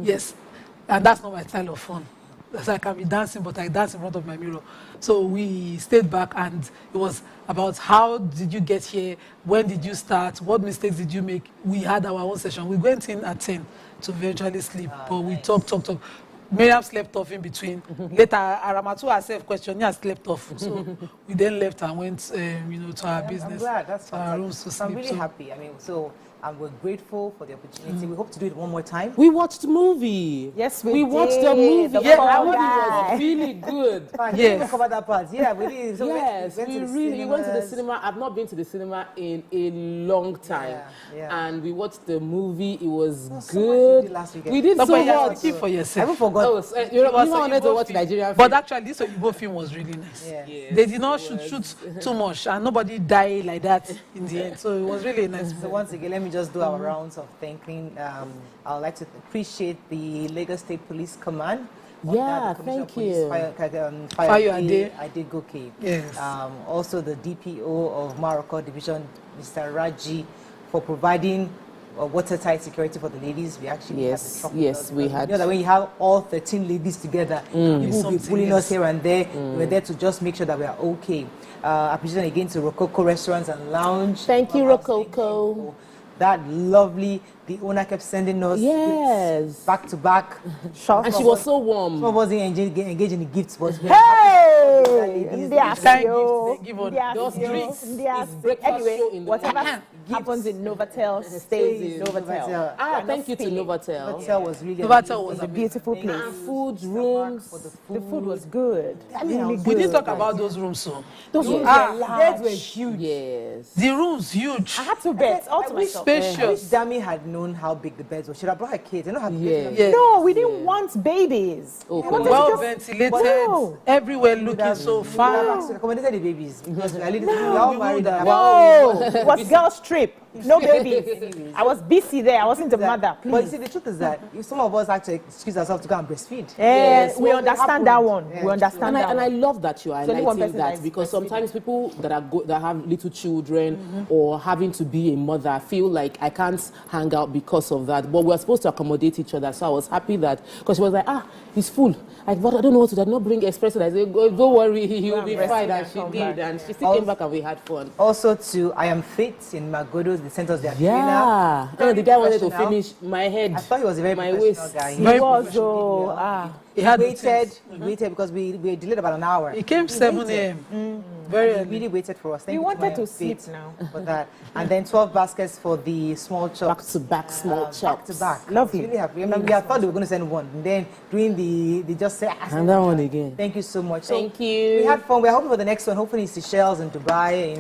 Yes. And that's not my style of fun. So I can be dancing, but I dance in front of my mirror. So we stayed back, and it was about how did you get here, when did you start, what mistakes did you make. We had our own session. We went in at 10 to eventually sleep, but we talked. Miriam slept off in between. Later, Aramatu herself questionnaire slept off. So we then left and went, to our business. I'm glad. That's our rooms to sleep. I'm really happy. And we're grateful for the opportunity. We hope to do it one more time. We watched the movie. Yes, we watched the movie. The movie was really good. Yes. Cover that part. Yeah, we did. So we went to the cinema. I've not been to the cinema in a long time. And we watched the movie. It was good. We did so much. Keep for yourself. I haven't forgotten. You wanted to watch Nigerian film. But actually, this Oyibo film was really nice. They did not shoot too much, and nobody died like that in the end. So it was really nice. So once again, let me just do our rounds of thanking. I would like to appreciate the Lagos State Police Command. Thank you. Fire Adegoke. Yes. Also the DPO of Morocco Division, Mr. Raji, for providing watertight security for the ladies. We actually had the truck with us. We had. You know that when you have all 13 ladies together, people will be pulling us here and there. We were there to just make sure that we are okay. Appreciation again to Rococo Restaurants and Lounge. Thank you, Rococo. That lovely, the owner kept sending us gifts back to back. And she was so warm. Some of us didn't engage in the gifts, but anyway, whatever happens in Novotel stays in Novotel. Thank you to Novotel. Novotel was really Novotel was a beautiful place. Food, rooms. The food was good. Really good. We didn't talk about those rooms, so. Those rooms were beds were huge. Yes. The rooms huge. I had 2 beds all to myself. I wish Dami had known how big the beds were. Should have brought her kids. You know how big No, we didn't want babies. Well ventilated, everywhere looking so fine. Accommodated the babies because we are all married. No, it was girls' trip. No babies. I was busy there. I wasn't the mother. Please. But you see, the truth is that if some of us had to excuse ourselves to go and breastfeed. Yes, we understand that one. We understand that. And I love that you are highlighting that because sometimes people that have little children or having to be a mother feel like I can't hang out because of that. But we're supposed to accommodate each other. So I was happy that because she was like, it's full. I don't know what to do. I did not bring espresso. I said, don't worry, he'll be fine. And she did. And she still came back and we had fun. Also to I Am Fit in Magodo's, they sent us their trainer. The guy wanted to finish my head. I thought he was a very professional guy. He was. We waited because we delayed about an hour. He came 7 a.m. Very early. Really waited for us. We wanted to sleep now. For that. And then 12 baskets for the small chops. Back-to-back small chops. Back-to-back. Lovely. Really happy. I mean, we thought they were going to send one. And then during they just said, and that one again. Thank you so much. Thank you. We had fun. We're hoping for the next one. Hopefully Seychelles and Dubai.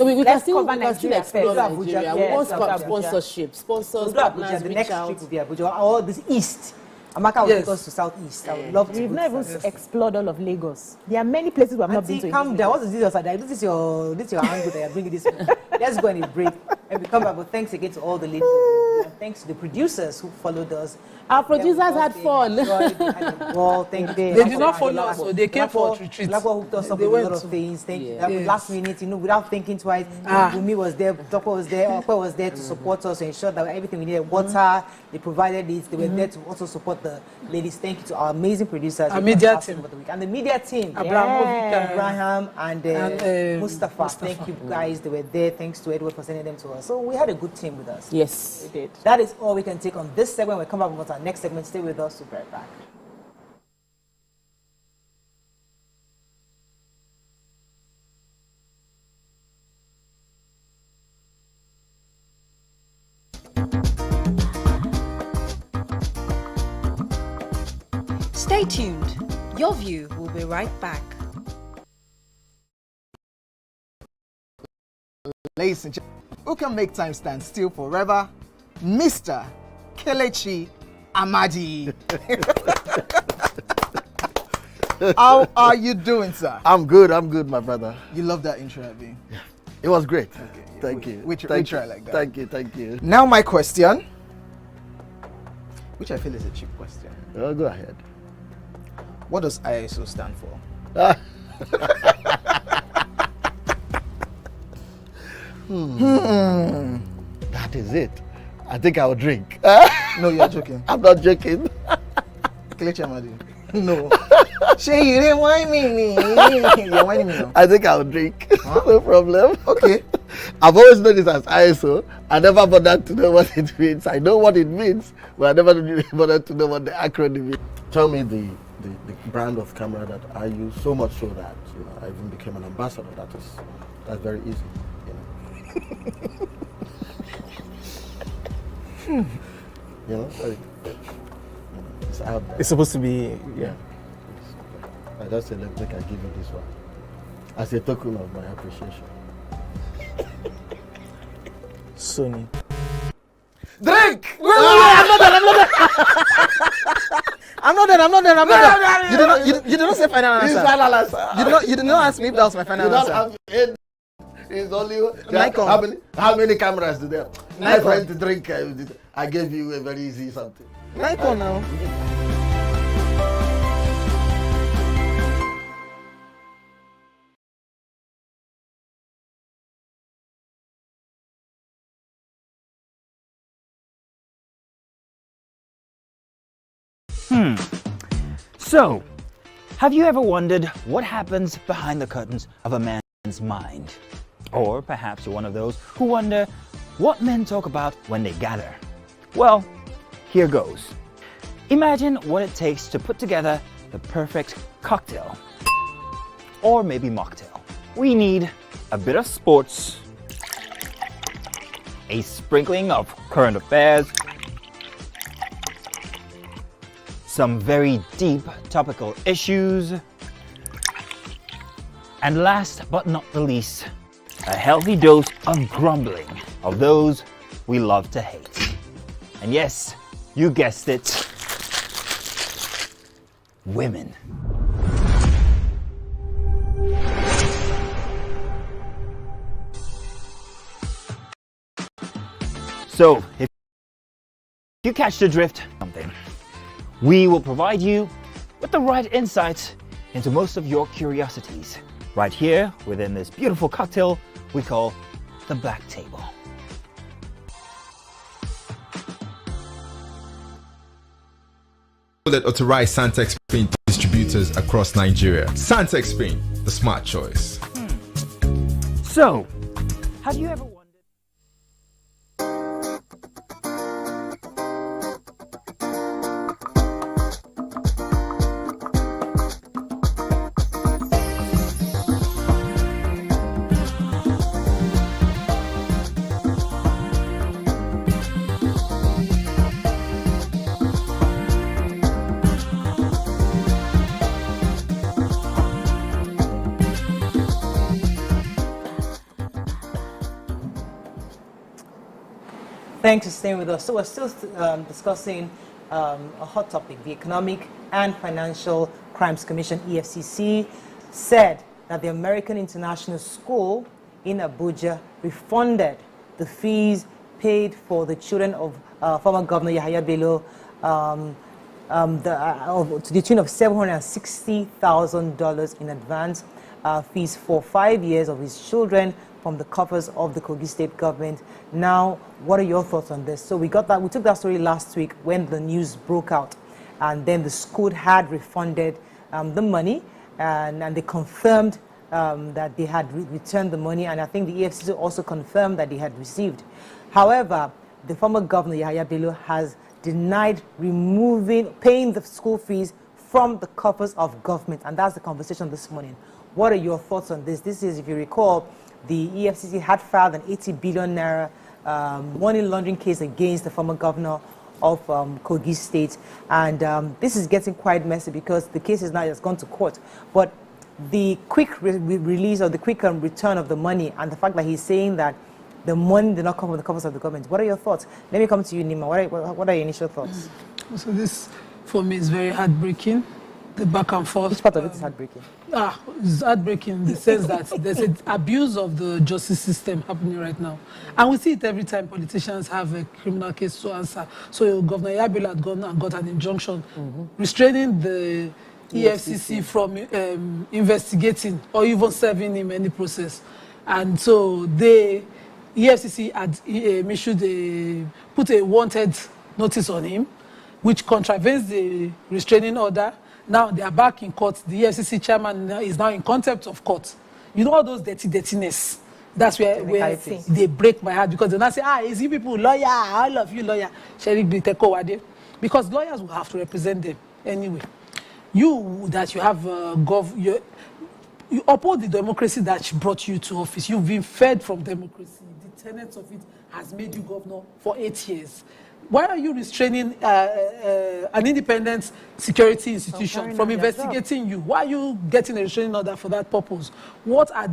We can still explore Nigeria. We want sponsorship. Sponsors, partners, the next trip will be Abuja. All this east. Amaka will take us to southeast. I would love to. We've not even explored all of Lagos. There are many places we have not been to. Calm down. What is this? This is your angle that you're bringing this. Let's go on a break and we come back. But thanks again to all the ladies. Thanks to the producers who followed us. Our producers had fun. Thank you. They did not follow us, so they came for retreat. Lagos hooked us up with a lot of things. Thank you. Last minute, without thinking twice, Bumi was there, Doko was there, Okwe was there to support us, to ensure that everything we needed, water, they provided it. They were there to also support the ladies. Thank you to our amazing producers. Our media team. And the media team. Abraham and Mustafa. Thank you guys. They were there. Thanks to Edward for sending them to us. So we had a good team with us. Yes, we did. That is all we can take on this segment. We'll come back with our next segment. Stay with us. We'll be right back. Stay tuned. Your View will be right back. Ladies and gentlemen, who can make time stand still forever? Mr. Kelechi Amadi. How are you doing, sir? I'm good, my brother. You love that intro, Abby? Yeah. It was great. Okay, yeah. Thank you. We try like that. Thank you. Now my question, which I feel is a cheap question. Oh, go ahead. What does ISO stand for? That is it. I think I'll drink. No, you're joking. I'm not joking. Kelechi Amadi. No. She didn't whine me. You're whining me now. I think I'll drink. Huh? No problem. Okay. I've always known it as ISO. I never bothered to know what it means. I know what it means, but I never really bothered to know what the acronym is. Tell me the brand of camera that I use, so much so that I even became an ambassador. That's very easy. It's out there. It's supposed to be, yeah. I just said, look, I give you this one as a token of my appreciation. Sony. Drink! I'm not done. You did not say final answer. You did not ask me if that was my final answer. It's only Nikon. How many cameras do they have? Nikon. My friend to drink. I gave you a very easy something. Nikon now. So, have you ever wondered what happens behind the curtains of a man's mind? Or perhaps you're one of those who wonder what men talk about when they gather. Well, here goes. Imagine what it takes to put together the perfect cocktail. Or maybe mocktail. We need a bit of sports, a sprinkling of current affairs, some very deep topical issues, and last but not the least, a healthy dose of grumbling of those we love to hate. And yes, you guessed it, women. So, if you catch the drift, we will provide you with the right insights into most of your curiosities right here within this beautiful cocktail we call the Black Table. That authorized Santex Paint distributors across Nigeria. Santex Paint, the smart choice. So, have you ever Thanks for staying with us. So we're still discussing a hot topic. The Economic and Financial Crimes Commission, EFCC, said that the American International School in Abuja refunded the fees paid for the children of former Governor YAHAYA BELLO to the tune of $760,000 in advance fees for 5 years of his children from the coffers of the Kogi State government. Now, what are your thoughts on this? So we took that story last week when the news broke out, and then the school had refunded the money, and they confirmed that they had returned the money, and I think the EFCC also confirmed that they had received. However, the former governor, YAHAYA BELLO, has denied paying the school fees from the coffers of government, and that's the conversation this morning. What are your thoughts on this? This is, if you recall, the EFCC had filed an 80 billion naira money laundering case against the former governor of Kogi State, and this is getting quite messy because the case is now just gone to court. But the quick release or the quick return of the money, and the fact that he's saying that the money did not come from the coffers of the government. What are your thoughts? Let me come to you, Nima. What are your initial thoughts? So this, for me, is very heartbreaking. The back and forth. Which part of it is heartbreaking? It's heartbreaking in the sense that there's an abuse of the justice system happening right now. And we see it every time politicians have a criminal case to answer. So Governor YAHAYA BELLO had gone and got an injunction restraining the EFCC from investigating or even serving him any process. And so the EFCC had put a wanted notice on him, which contravenes the restraining order. Now they are back in court. The EFCC chairman is now in contempt of court. You know all those dirtiness. That's where they break my heart, because they now say, is you people lawyer, all of you lawyer, because lawyers will have to represent them anyway. You have you uphold the democracy that brought you to office. You've been fed from democracy. The tenets of it has made you governor for 8 years. Why are you restraining an independent security institution from investigating you? Why are you getting a restraining order for that purpose? What are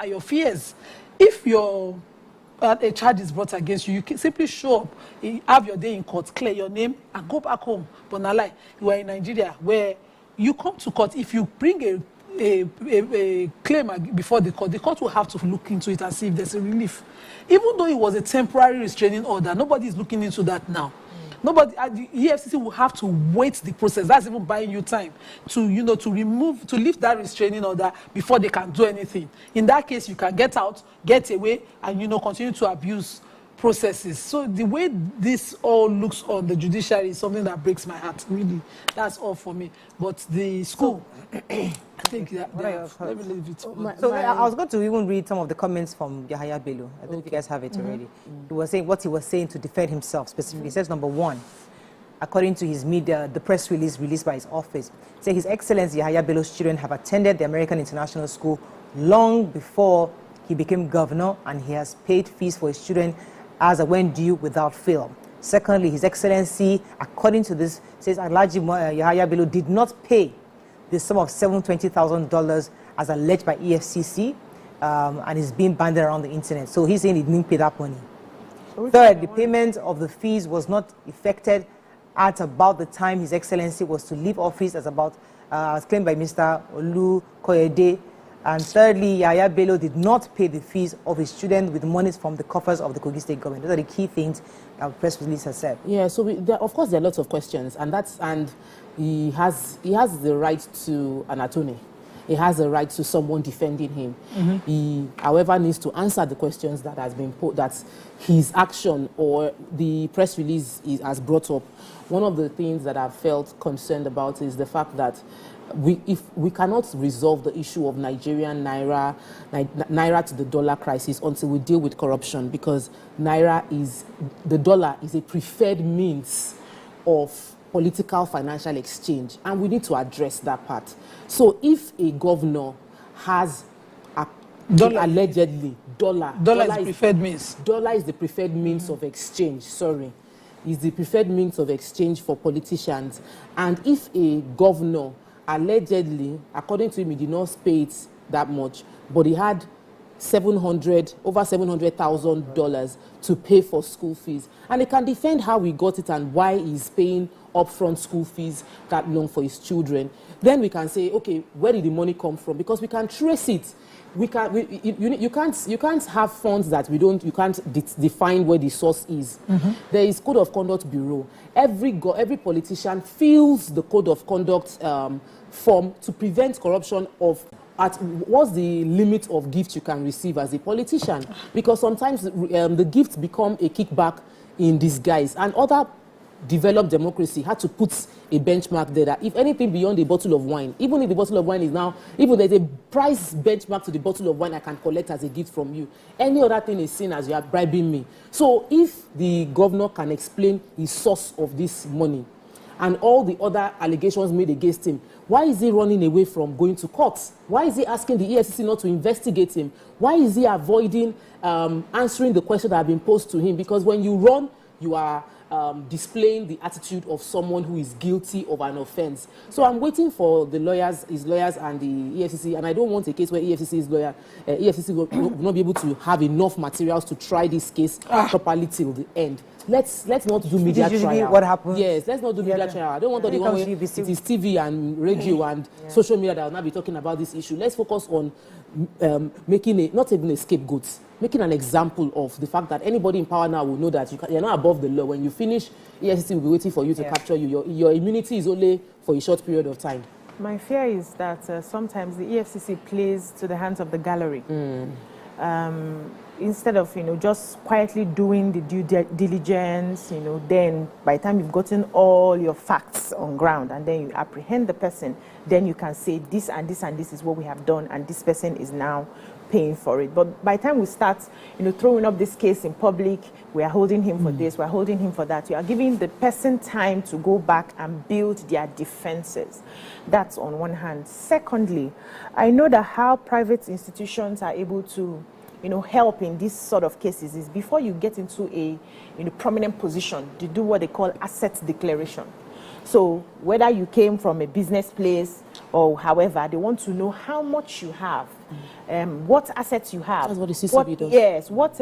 your fears? If a charge is brought against you, you can simply show up, have your day in court, clear your name, and go back home. But not like you are in Nigeria, where you come to court. If you bring a claim before the court will have to look into it and see if there's a relief. Even though it was a temporary restraining order, nobody is looking into that now. Nobody, the EFCC will have to wait the process. That's even buying you time to lift that restraining order before they can do anything. In that case, you can get out, get away, and continue to abuse processes. So the way this all looks on the judiciary is something that breaks my heart, really. That's all for me. But the school, I think let me leave it. I was going to even read some of the comments from YAHAYA BELLO. I don't know if you guys have it already. He was saying what he was saying to defend himself specifically. He says, number one, according to his media, the press release released by his office, say His Excellency YAHAYA BELLO's children have attended the American International School long before he became governor, and he has paid fees for his children as a when due without fail. Secondly, His Excellency, according to this, says Alhaji YAHAYA BELLO did not pay the sum of $720,000 as alleged by EFCC, and is being banded around the internet. So he's saying he didn't pay that money. Third, the payment of the fees was not effected at about the time His Excellency was to leave office, as claimed by Mr. Olu Koyede. And thirdly, YAHAYA BELLO did not pay the fees of his children with monies from the coffers of the Kogi State government. Those are the key things that the press release has said. Yeah, so of course there are lots of questions, and he has the right to an attorney. He has the right to someone defending him. He, however, needs to answer the questions that has been put, that his action or the press release has brought up. One of the things that I've felt concerned about is the fact that if we cannot resolve the issue of Nigerian naira to the dollar crisis until we deal with corruption, because the dollar is a preferred means of political financial exchange, and we need to address that part. So if a governor has allegedly dollar is preferred means. Dollar is the preferred means of exchange, is the preferred means of exchange for politicians. And if a governor allegedly, according to him, he did not pay it that much, but he had over $700,000 to pay for school fees, and he can defend how he got it and why he's paying upfront school fees that long for his children, then we can say, okay, where did the money come from? Because we can trace it. You can't have funds that you can't define where the source is. There is Code of Conduct Bureau. Every politician fills the Code of Conduct form to prevent corruption what's the limit of gift you can receive as a politician? Because sometimes the gifts become a kickback in disguise, and other developed democracy had to put a benchmark there that if anything beyond a bottle of wine, even if the bottle of wine is now, even there's a price benchmark to the bottle of wine I can collect as a gift from you, any other thing is seen as you are bribing me. So if the governor can explain the source of this money and all the other allegations made against him, why is he running away from going to court? Why is he asking the EFCC not to investigate him? Why is he avoiding answering the questions that have been posed to him? Because when you run, you are displaying the attitude of someone who is guilty of an offense. So I'm waiting for his lawyers and the EFCC, and I don't want a case where EFCC will not be able to have enough materials to try this case properly till the end. Let's not do media trial. What happens? Yes, let's not do media trial. I don't want the one where it is TV and radio and social media that will not be talking about this issue. Let's focus on making not even a scapegoat, making an example of the fact that anybody in power now will know that you're not above the law. When you finish, EFCC will be waiting for you to capture you. Your immunity is only for a short period of time. My fear is that sometimes the EFCC plays to the hands of the gallery. Instead of just quietly doing the due diligence, then by the time you've gotten all your facts on ground and then you apprehend the person, then you can say this and this and this is what we have done and this person is now paying for it. But by the time we start throwing up this case in public, we are holding him for this, we are holding him for that, you are giving the person time to go back and build their defenses. That's on one hand. Secondly, I know that how private institutions are able to help in these sort of cases is before you get into a prominent position to do what they call asset declaration. So whether you came from a business place or however, they want to know how much you have, what assets you have. That's what the CCB does. Yes, what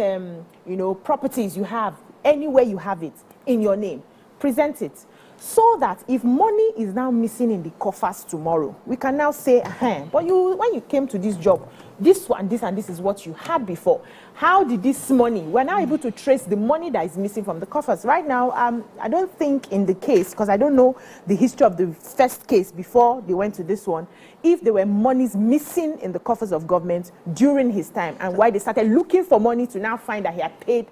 properties you have, anywhere you have it in your name, present it. So that if money is now missing in the coffers tomorrow, we can now say, but when you came to this job, this one, this and this is what you had before. How did this money, we're now able to trace the money that is missing from the coffers. Right now, I don't think in the case, because I don't know the history of the first case before they went to this one, if there were monies missing in the coffers of government during his time and why they started looking for money to now find that he had paid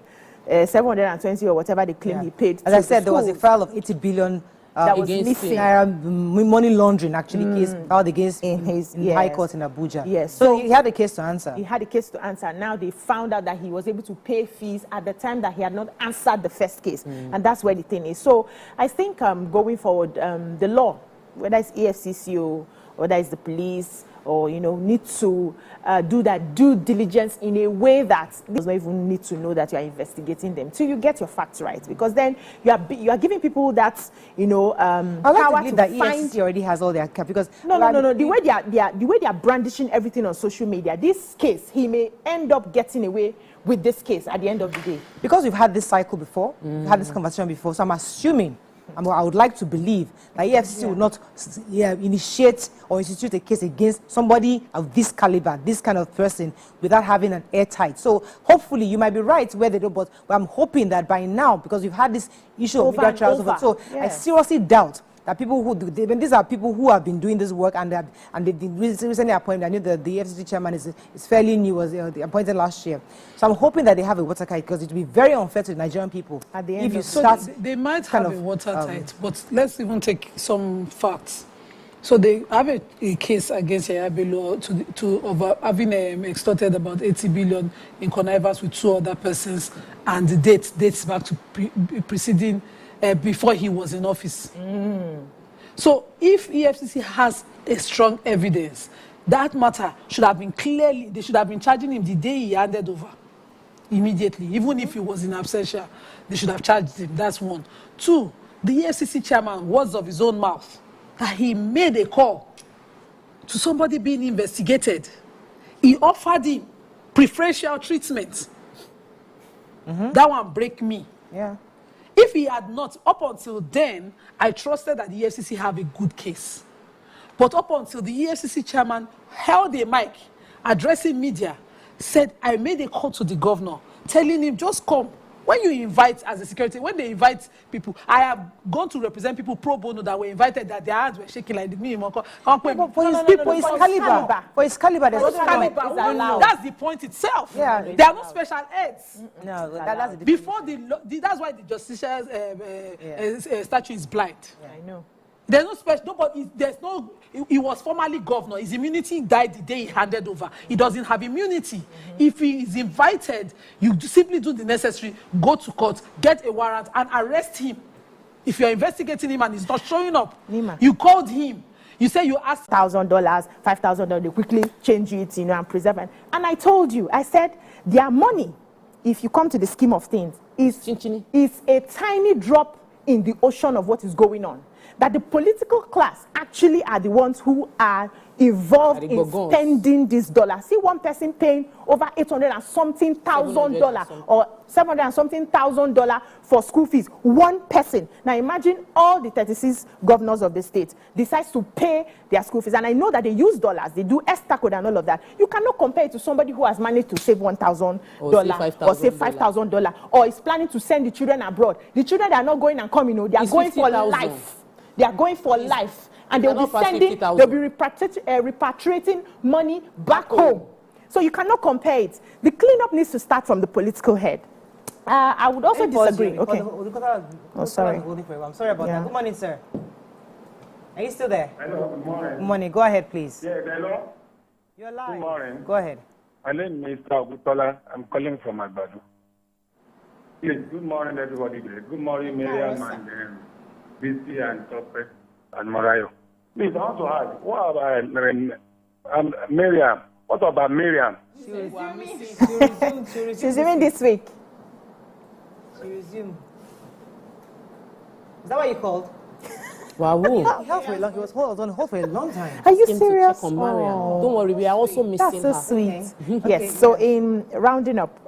720 or whatever they claim he paid. As I said, there was a file of 80 billion that was missing. Money laundering case filed against in High Court in Abuja. Yes. So he had a case to answer. He had a case to answer. Now they found out that he was able to pay fees at the time that he had not answered the first case. And that's where the thing is. So I think going forward, the law, whether it's EFCC or whether it's the police, or need to do that due diligence in a way that does not even need to know that you are investigating them till you get your facts right, because then you are giving people that power to that find. EFCC already has all their because no. The way they are brandishing everything on social media, this case he may end up getting away with this case at the end of the day, because we've had this cycle before, we've had this conversation before. So I'm assuming. I would like to believe that EFCC will not initiate or institute a case against somebody of this caliber, this kind of person, without having an airtight. So hopefully you might be right where they do, but I'm hoping that by now, because we've had this issue of media trials over. So I seriously doubt that people who do, these are people who have been doing this work and they've been recently appointed. I know the EFCC chairman is fairly new, was appointed last year. So I'm hoping that they have a watertight, because it would be very unfair to the Nigerian people at the end if you so start. They might have a watertight, but let's even take some facts. So they have a case against YAHAYA BELLO of having extorted about 80 billion in connivance with 2 other persons, and the dates back to preceding before he was in office. So if EFCC has a strong evidence, that matter should have been they should have been charging him the day he handed over. Immediately, even if he was in absentia, they should have charged him. That's 1. 2, the EFCC chairman, words of his own mouth, that he made a call to somebody being investigated. He offered him preferential treatment. That one break me. Yeah. If he had not, up until then, I trusted that the EFCC have a good case. But up until the EFCC chairman held a mic, addressing media, said, I made a call to the governor, telling him, just come. When you invite, as a security, when they invite people, I have gone to represent people pro bono that were invited, that their hands were shaking like the minimum. For his caliber, that's the point itself. Yeah, there are no special aids. No, that's the before that's why the justicia's statute is blind. Yeah, I know. There's no special, he was formerly governor. His immunity died the day he handed over. He doesn't have immunity. If he is invited, you simply do the necessary, go to court, get a warrant, and arrest him. If you're investigating him and he's not showing up, you called him. You say you asked $1,000, $5,000, they quickly change it, and preserve it. And I told you, I said, their money, if you come to the scheme of things, is a tiny drop in the ocean of what is going on. That the political class actually are the ones who are involved in spending this dollar. See one person paying over $800 and something thousand or $700 and something thousand for school fees. One person. Now imagine all the 36 governors of the state decides to pay their school fees. And I know that they use dollars. They do Estacode and all of that. You cannot compare it to somebody who has managed to save $1,000 or save $5,000 or is planning to send the children abroad. The children, they are not going and coming, they are going for life. They are going for life, and they'll be sending, they'll be repatriating money back home. So you cannot compare it. The cleanup needs to start from the political head. I would also disagree. Okay. Oh, sorry. I'm sorry about that. Good morning, sir. Are you still there? Hello, good morning. Good morning. Go ahead, please. Yeah, hello. You're live. Good morning. Go ahead. My name is Mr. Ogutola. I'm calling from Abuja. Yes, good morning, everybody. Good morning, Miriam and BC and Topet and Morayo. Please, I want to ask, what about Miriam? What about Miriam? She's resuming this week. She resumed. Is that what you called? Wow. He was on hold for a long time. Are you serious? Don't worry, we are also missing her. That's so sweet. Okay. Yes, so in rounding up,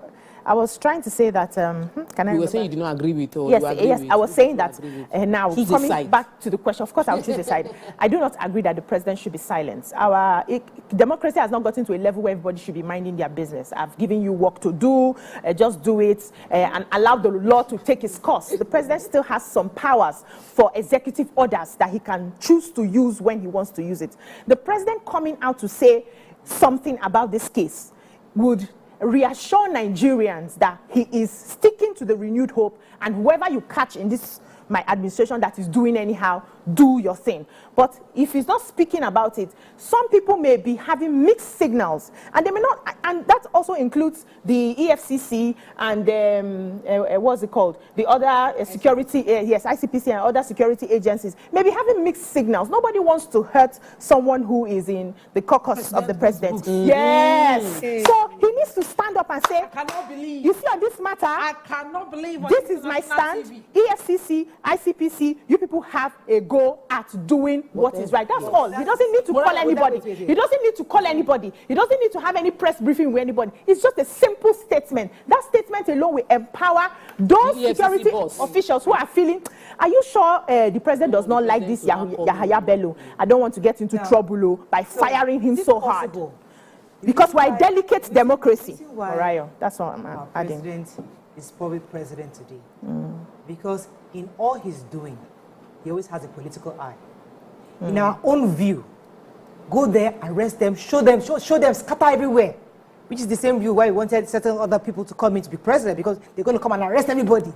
I was trying to say that, you were saying you did not agree with her. Yes, I was saying that now coming back to the question, of course I will choose a side. I do not agree that the president should be silenced. Our democracy has not gotten to a level where everybody should be minding their business. I've given you work to do, just do it, and allow the law to take its course. The president still has some powers for executive orders that he can choose to use when he wants to use it. The president coming out to say something about this case would reassure Nigerians that he is sticking to the renewed hope, and whoever you catch in this my administration that is doing anyhow, do your thing. But if he's not speaking about it, some people may be having mixed signals, and they may not, and that also includes the EFCC and what's it called, the other security, yes, ICPC and other security agencies may be having mixed signals. Nobody wants to hurt someone who is in the caucus of the president. Yes. So he needs to stand up and say, I cannot believe. You see on this matter, I cannot believe what this is my stand. EFCC, ICPC, you people have a go at doing what is right. That's all. He doesn't need to call anybody. He doesn't need to call anybody. He doesn't need to have any press briefing with anybody. It's just a simple statement. That statement alone will empower those security officials who are feeling, are you sure the president does not like this YAHAYA BELLO? I don't want to get into trouble by firing him so hard. Because we're a delicate democracy. Orion, that's all I'm adding. President is probably president today. Because in all he's doing, he always has a political eye. In our own view, go there, arrest them, show them, scatter everywhere. Which is the same view why he wanted certain other people to come in to be president, because they're going to come and arrest everybody.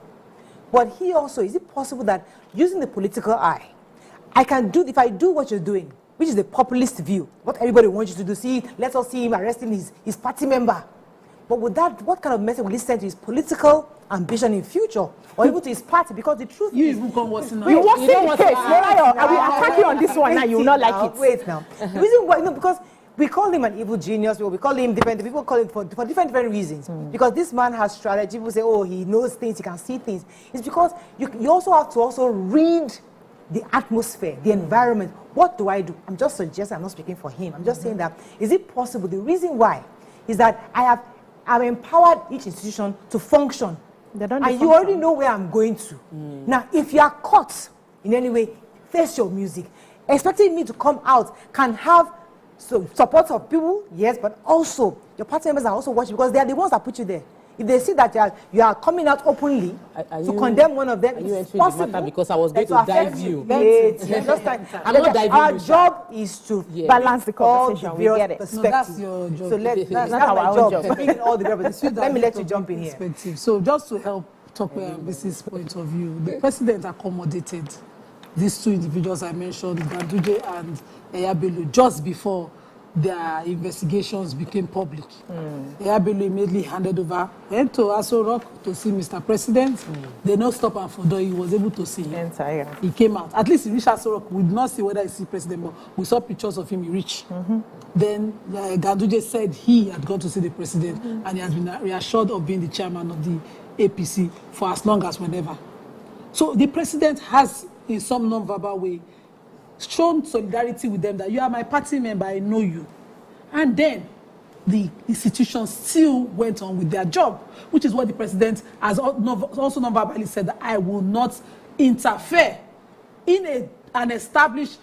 But he also, is it possible that using the political eye, I can do, if I do what you're doing, which is the populist view, what everybody wants you to do, see, let us see him arresting his party member. But with that, what kind of message will he send to his political ambition in future, or even to his party? Because the truth is, even come what's in you what's in the case. I will attack you on this one now. You will not like it. Wait now. The reason why, because we call him an evil genius, we call him different. People call him for different reasons. Because this man has strategy. People say, oh, he knows things, he can see things. It's because you also have to also read the atmosphere, the environment. What do I do? I'm just suggesting. I'm not speaking for him. I'm just saying that, is it possible? The reason why is that I've empowered each institution to function. And you already know where I'm going to. Now, if you are caught in any way, face your music. Expecting me to come out can have support of people, yes, but also your party members are also watching, because they are the ones that put you there. If they see that you are coming out openly to condemn one of them, it's possible. Because I was going to dive you. I'm not diving. Our job is to balance the conversation. We get it. No, that's your job. So that's our job. All the let me let you jump in here. So just to help talk about business point of view, the president accommodated these two individuals I mentioned, Ganduje and Bello, just before their investigations became public. Bello immediately handed over, went to Aso Rock to see Mr. President. They no stop and for door. He was able to see him. He came out. At least he reached Aso Rock. We did not see whether he see President, but we saw pictures of him. He reached. Then Ganduje said he had gone to see the president, and he has been reassured of being the chairman of the APC for as long as whenever. So the president has, in some non-verbal way, shown solidarity with them, that you are my party member, I know you. And then the institutions still went on with their job, which is what the president has also non-verbally said, that I will not interfere in an established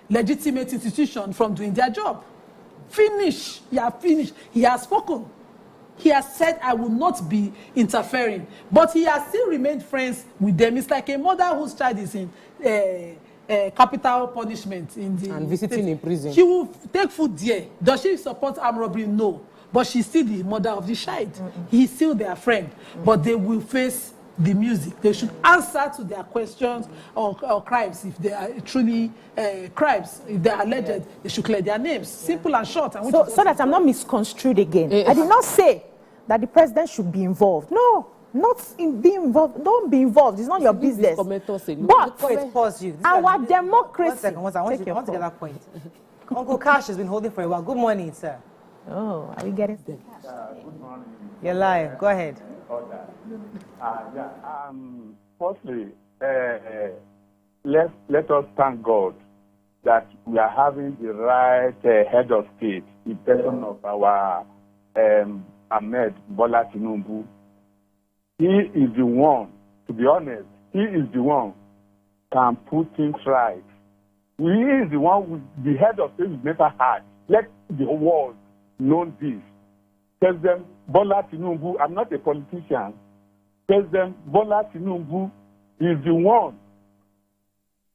legitimate institution from doing their job. Finish. You have finished. He has spoken. He has said, I will not be interfering. But he has still remained friends with them. It's like a mother whose child is in capital punishment and visiting in prison. She will take food there. Does she support armed robbery? No. But she's still the mother of the child. He's still their friend. But they will face the music. They should answer to their questions or crimes if they are truly crimes. If they are alleged, they should clear their names. Simple and short. So that I'm not misconstrued again. I did not say that the president should be involved. No. Not in being involved. Don't be involved. It's not your business. But our democracy. One second. I want to get that point. Uncle Cash has been holding for a while. Good morning, sir. Oh, are we getting good morning. You're live. Go ahead. Firstly, let us thank God that we are having the right head of state, in person of our Ahmed Bola Tinubu. He is the one, to be honest, he is the one can put things right. He is the one with the head of state we've never had. Let the world know this. President Bola Tinubu, I'm not a politician. President Bola Tinubu is the one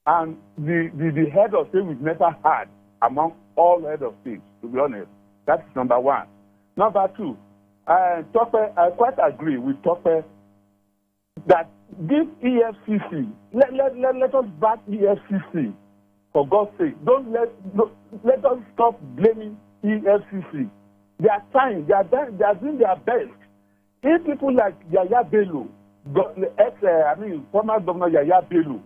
and the head of state we've never had among all head of states, to be honest. That's number one. Number two, Tope, I quite agree with Tope that this EFCC, let us back EFCC, for God's sake. Don't let us stop blaming EFCC. They are trying, they are doing their best. If people like Yahaya Bello, former Governor Yahaya Bello,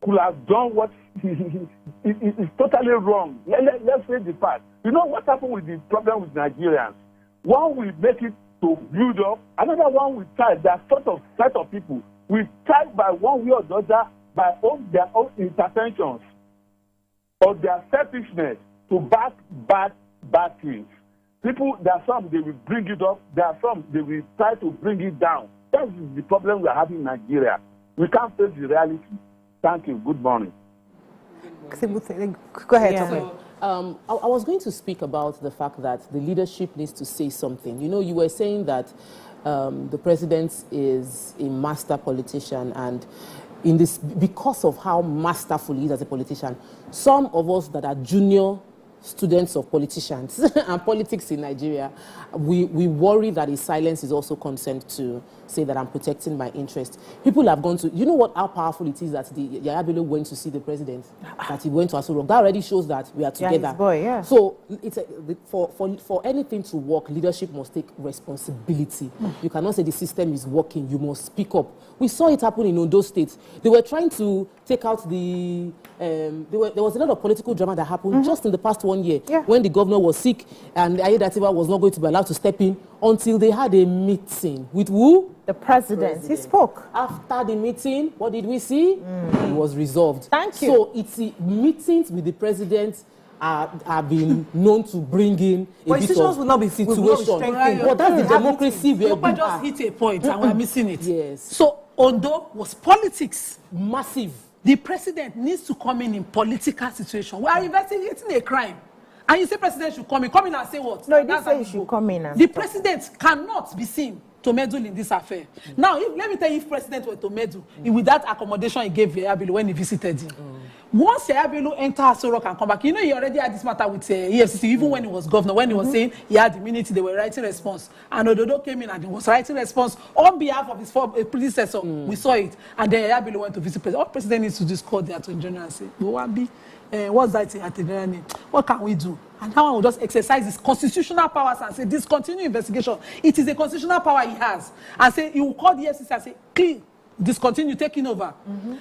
could have done what is totally wrong. Let's say the fact. You know what happened with the problem with Nigerians? One will make it to build up, another one will try. There are set of people will try by one way or the other, by their own interventions or their selfishness to back bad things. People, there are some they will bring it up, there are some they will try to bring it down. That is the problem we are having in Nigeria. We can't face the reality. Thank you. Good morning. Go ahead. Yeah. So, I was going to speak about the fact that the leadership needs to say something. You know, you were saying that the president is a master politician, and in this, because of how masterful he is as a politician, some of us that are junior students of politicians and politics in Nigeria, we worry that his silence is also consent to say that I'm protecting my interest. People have gone to, you know what, how powerful it is that the Yahaya Bello went to see the president, that he went to Aso Rock. That already shows that we are together. Yeah, his boy, yeah. So it's for anything to work, leadership must take responsibility. You cannot say the system is working, you must speak up. We saw it happen in Ondo State. They were trying to take out the, there was a lot of political drama that happened just in the past 1 year, when the governor was sick and Ayedatiwa was not going to be allowed to step in until they had a meeting with who? The president. He spoke. After the meeting, what did we see? It was resolved. Thank you. So it's meetings with the president are being known to bring in a bit of will not be situation. But that's the democracy we are. Just hit a point and we're missing it. Yes. So Ondo was politics. Massive. The president needs to come in political situation. We are investigating a crime. And you say president should come in and say what? No, he didn't say he should come in. The president cannot be seen to meddle in this affair. Now, let me tell you, if president were to meddle with that accommodation he gave Yahaya Bello when he visited him. Once Yahaya Bello enters Aso Rock and come back, you know he already had this matter with EFCC, even when he was governor, when he was saying he had immunity, they were writing response. And Ododo came in and he was writing response on behalf of his predecessor. We saw it. And then Yahaya Bello went to visit president. All president needs to just call the Attorney General and say, what's that Attorney General name? What can we do? And now I will just exercise his constitutional powers and say, discontinue investigation. It is a constitutional power he has. And say, he will call the EFCC and say, clean, discontinue, taking over.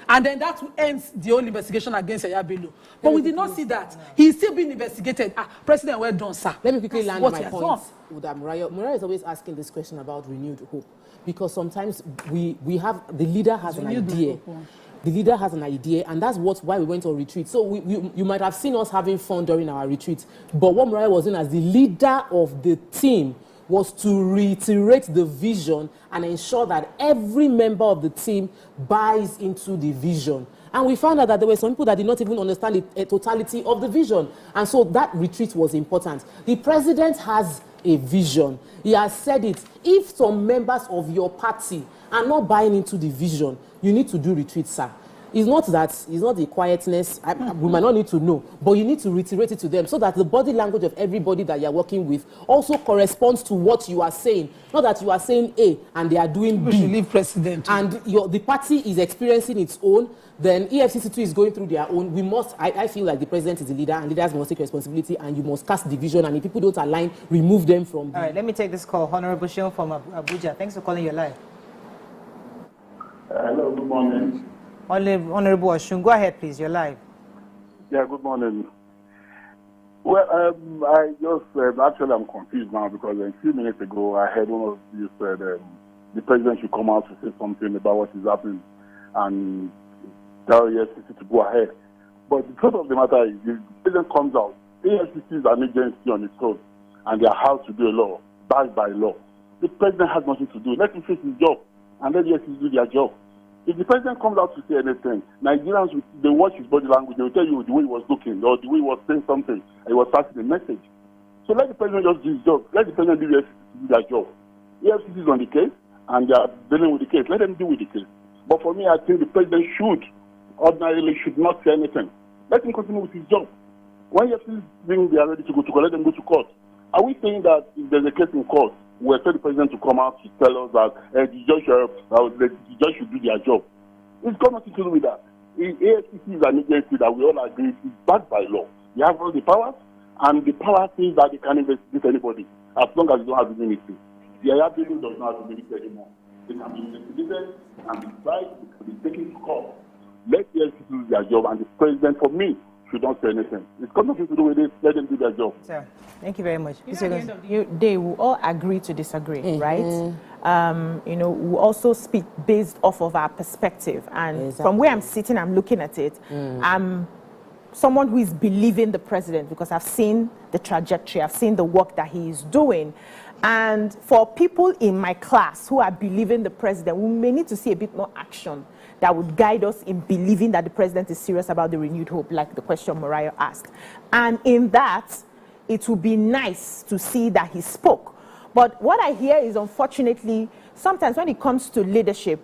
And then that will end the whole investigation against Yahaya Bello. But we did not see that. He is still being investigated. President, well done, sir. Let me quickly land my point with Muriah. Muriah is always asking this question about renewed hope. Because sometimes we have, the leader has an idea. The leader has an idea, and that's why we went on retreat. So you might have seen us having fun during our retreat. But what Muriah was doing as the leader of the team was to reiterate the vision and ensure that every member of the team buys into the vision. And we found out that there were some people that did not even understand the totality of the vision. And so that retreat was important. The president has a vision. He has said it. If some members of your party are not buying into the vision, you need to do retreat, sir. It's not the quietness. We might not need to know, but you need to reiterate it to them so that the body language of everybody that you're working with also corresponds to what you are saying. Not that you are saying A and they are doing B. We should leave president. And the party is experiencing its own. Then EFCC too is going through their own. We must. I feel like the president is the leader, and leaders must take responsibility, and you must cast division. And if people don't align, remove them from. All right, let me take this call. Honorable Shion from Abuja. Thanks for calling your live. Hello, good morning. Honorable Oshun, go ahead, please. You're live. Yeah, good morning. Well, I just actually I'm confused now because a few minutes ago I heard one of you said the president should come out to say something about what is happening and tell the EFCC to go ahead. But the truth of the matter is, if the president comes out, the EFCC is an agency on its own and they are how to do a law, backed by law. The president has nothing to do. Let him face his job and let the EFCC do their job. If the president comes out to say anything, Nigerians, they watch his body language, they will tell you the way he was looking or the way he was saying something, and he was passing a message. So let the president just do his job. Let the president do their job. The EFCC is on the case, and they are dealing with the case. Let them deal with the case. But for me, I think the president ordinarily should not say anything. Let him continue with his job. When EFCC think they are ready to go to court, let them go to court. Are we saying that if there's a case in court, we expect the president to come out to tell us that the judge should do their job? It's got nothing to do with that. The EFCC is an agency that we all agree is backed by law. They have all the powers, and the power says that they can investigate anybody as long as you don't have immunity. The YAHAYA Bello does not have immunity anymore. They can be investigated and be tried, they can be taken to court. Let the EFCC do their job, and the president, for me, should not say anything. It's got nothing to do with it. Let them do their job. Sir, thank you very much. They will all agree to disagree, right? We also speak based off of our perspective. And from where I'm sitting, I'm looking at it. I'm someone who is believing the president because I've seen the trajectory. I've seen the work that he is doing. And for people in my class who are believing the president, we may need to see a bit more action that would guide us in believing that the president is serious about the renewed hope, like the question Mariah asked. And in that, it would be nice to see that he spoke. But what I hear is, unfortunately, sometimes when it comes to leadership,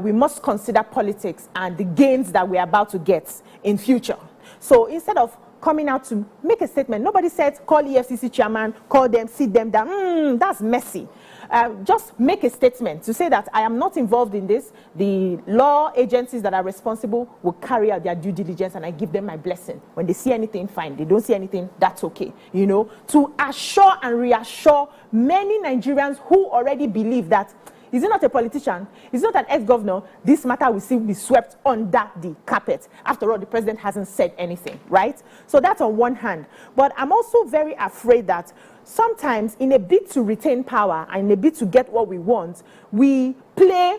we must consider politics and the gains that we're about to get in future. So instead of coming out to make a statement, nobody said, call EFCC chairman, call them, sit them down. That's messy. Just make a statement to say that I am not involved in this. The law agencies that are responsible will carry out their due diligence, and I give them my blessing. When they see anything, fine. They don't see anything, that's okay. You know, to assure and reassure many Nigerians who already believe that is he not a politician? Is he not an ex-governor? This matter will still be swept under the carpet. After all, the president hasn't said anything, right? So that's on one hand. But I'm also very afraid that sometimes in a bid to retain power and in a bid to get what we want, we play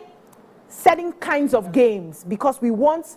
certain kinds of games because we want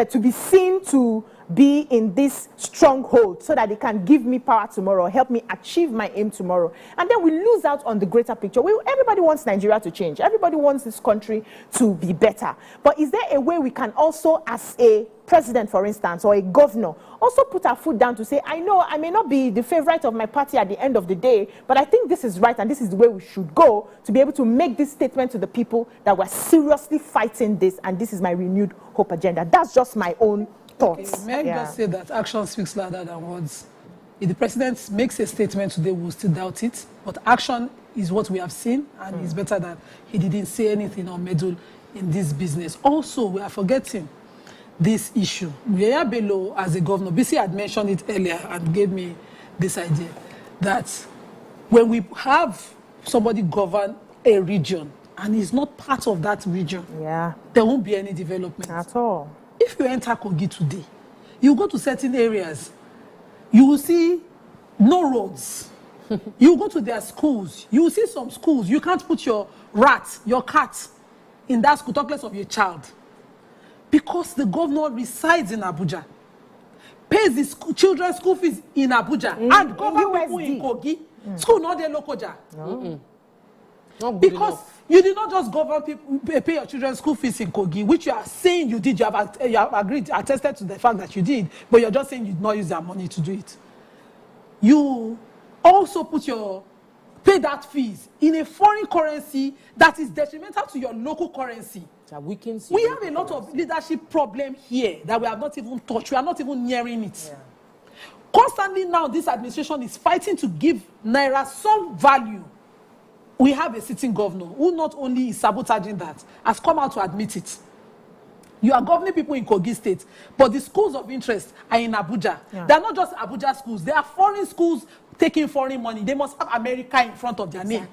to be seen to be in this stronghold so that they can give me power tomorrow, help me achieve my aim tomorrow. And then we lose out on the greater picture. Everybody wants Nigeria to change. Everybody wants this country to be better. But is there a way we can also, as a president, for instance, or a governor, also put our foot down to say, I know I may not be the favorite of my party at the end of the day, but I think this is right and this is the way we should go to be able to make this statement to the people that we're seriously fighting this and this is my renewed hope agenda. That's just my own thoughts. Okay, may I just say that action speaks louder than words. If the president makes a statement today, we'll still doubt it, but action is what we have seen, and it's better that he didn't say anything or meddle in this business. Also, we are forgetting this issue. YAHAYA Bello, as a governor, BC had mentioned it earlier and gave me this idea that when we have somebody govern a region and he's not part of that region, there won't be any development at all. If you enter Kogi today, you go to certain areas, you will see no roads. You go to their schools, you will see some schools, you can't put your rat, your cat in that school, talk less of your child. Because the governor resides in Abuja, pays the children's school fees in Abuja, and govern people in Kogi. School not their local jar. Because you did not just govern people, pay your children's school fees in Kogi, which you are saying you did. You have agreed, attested to the fact that you did, but you're just saying you did not use their money to do it. You also pay that fees in a foreign currency that is detrimental to your local currency. We have a lot of leadership problem here that we have not even touched. We are not even nearing it. Constantly now, this administration is fighting to give Naira some value. We have a sitting governor who not only is sabotaging that, has come out to admit it. You are governing people in Kogi State, but the schools of interest are in Abuja. They are not just Abuja schools. They are foreign schools taking foreign money. They must have America in front of their name.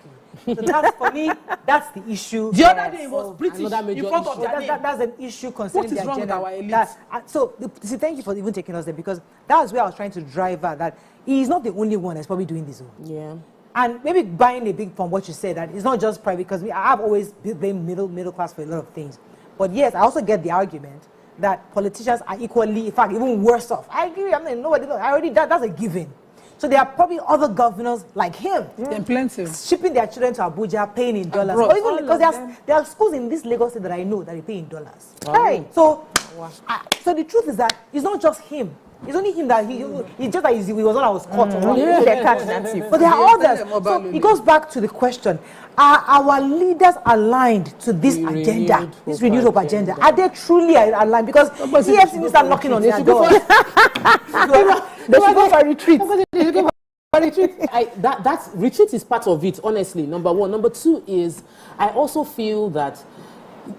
So that's, for me, that's the issue. The other day it was British in front of their name. That's an issue concerning the agenda. What is wrong with our elites? Thank you for even taking us there, because that was where I was trying to drive at, that he is not the only one that's probably doing this. And maybe buying a big from what you said, that it's not just private, because I've always blamed middle class for a lot of things. But yes, I also get the argument that politicians are equally, in fact, even worse off. I agree. I mean, nobody. That's a given. So there are probably other governors like him, shipping their children to Abuja, paying in dollars. Or even because there are schools in this Lagos State that I know that they pay in dollars. Hey, so the truth is that it's not just him. It's only him that he just that he was one that was caught. But there are others. So it goes back to the question: are our leaders aligned to this agenda, this renewed hope agenda? Are they truly aligned? Because EFCC start knocking on their door. They should go for retreat. That retreat is part of it, honestly. Number one. Number two is, I also feel that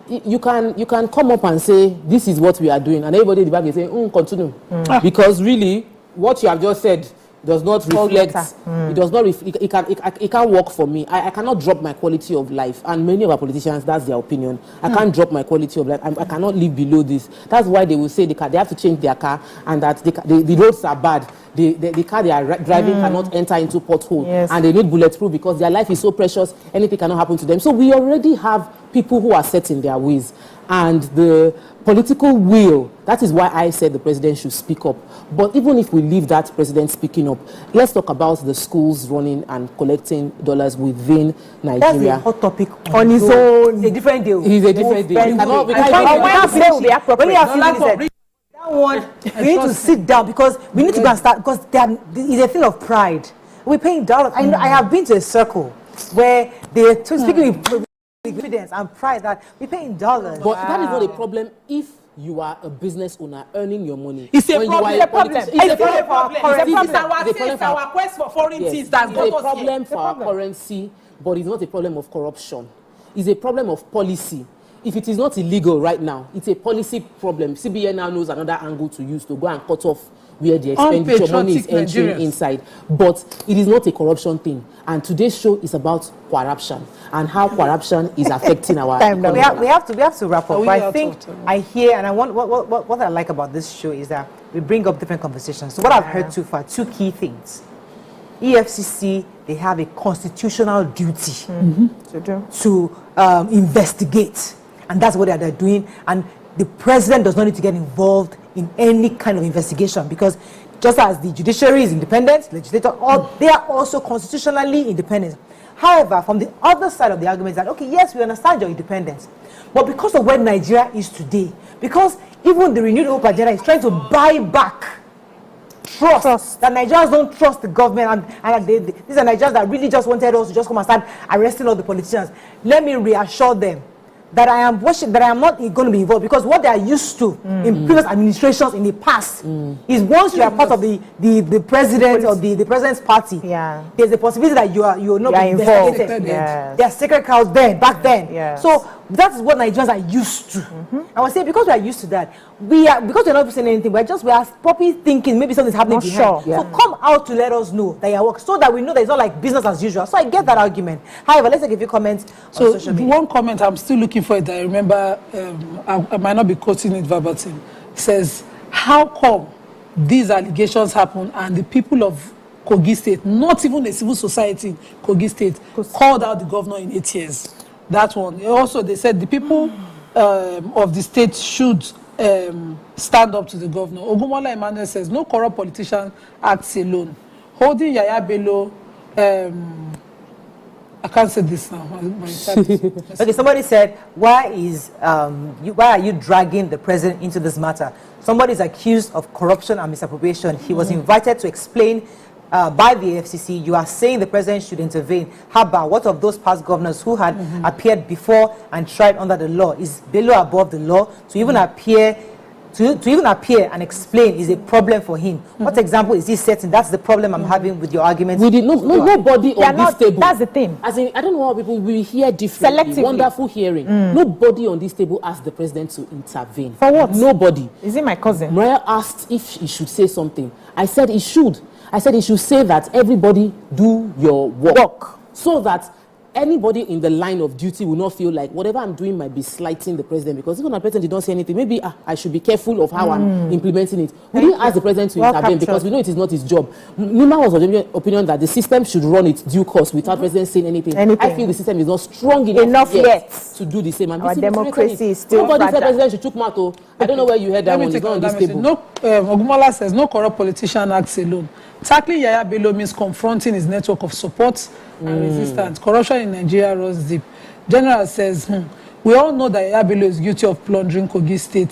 you can come up and say this is what we are doing, and everybody in the back is saying continue, because really what you have just said does not reflect. It does not. It can't work for me. I cannot drop my quality of life, and many of our politicians, that's their opinion. I can't drop my quality of life. I cannot live below this. That's why they will say they have to change their car, and that the roads are bad. The car they are driving cannot enter into pothole, and they need bulletproof because their life is so precious. Anything cannot happen to them. So we already have people who are set in their ways, and the political will. That is why I said the president should speak up. But even if we leave that president speaking up, let's talk about the schools running and collecting dollars within Nigeria. That's a hot topic on his own. A different deal. It's a different deal. We can't say we are appropriate. That one, we need to sit down because we need to go and start, because it's a thing of pride. We're paying dollars. I have been to a circle where they're speaking with confidence and pride that we're paying dollars. But that is not a problem if you are a business owner earning your money. It's a problem. It's a problem. It's our quest for foreign things that got us here. It's a problem for our currency, but it's not a problem of corruption. It's a problem of policy. If it is not illegal right now, it's a policy problem. CBN now knows another angle to use to go and cut off where the expenditure money is entering inside. But it is not a corruption thing. And today's show is about corruption and how corruption is affecting our economy. We have to wrap up. But I think I hear, and I want what I like about this show is that we bring up different conversations. So what I've heard so far, two key things. EFCC, they have a constitutional duty to investigate. And that's what they're doing. And the president does not need to get involved in any kind of investigation, because just as the judiciary is independent, legislature, they are also constitutionally independent. However, from the other side of the argument is that, okay, yes, we understand your independence, but because of where Nigeria is today, because even the renewed hope agenda is trying to buy back trust. That Nigerians don't trust the government, and these are Nigerians that really just wanted us to just come and start arresting all the politicians. Let me reassure them that I am not going to be involved, because what they are used to in previous administrations in the past is once you are part of the president or the president's party, there's a possibility that you are not investigated. There are sacred cows back then. So that's what Nigerians are used to. I would say because we are used to that, because we're not saying anything, we are probably thinking maybe something's happening behind. So come out to let us know that you are working, so that we know that it's not like business as usual. So I get that argument. However, let's take a few comments on social media. One comment, I'm still looking for it. I remember, I might not be quoting it verbatim. It says, how come these allegations happen and the people of Kogi State, not even the civil society in Kogi State, called out the governor in 8 years? That one. Also, they said the people of the state should stand up to the governor. Ogunmola Emmanuel says, no corrupt politician acts alone. Holding Yahaya Bello, I can't say this now. Okay, somebody said, why are you dragging the president into this matter? Somebody is accused of corruption and misappropriation. He was invited to explain by the EFCC. You are saying the president should intervene. How about what of those past governors who had appeared before and tried under the law? Is Bello above the law? To even appear and explain is a problem for him. What example is he setting? That's the problem I'm having with your argument. Nobody on this table. That's the thing. As in, I don't know how people will hear differently. Selectively. Wonderful hearing. Nobody on this table asked the president to intervene. For what? Nobody. Is it my cousin? Mariah asked if he should say something. I said he should. I said he should say that everybody do your work. So that anybody in the line of duty will not feel like whatever I'm doing might be slighting the president, because even the president did not say anything. Maybe I should be careful of how I'm implementing it. We didn't ask the president to intervene because we know it is not his job. Nima was of the opinion that the system should run its due course without president saying anything. I feel the system is not strong enough yet to do the same. And our democracy is still nobody said president should took mato. I don't know where you heard that one. It's not on this table. Ogumola says no corrupt politician acts alone. Tackling Yahaya Bello means confronting his network of support and resistance. Corruption in Nigeria runs deep. General says, we all know that Yahaya Bello is guilty of plundering Kogi State.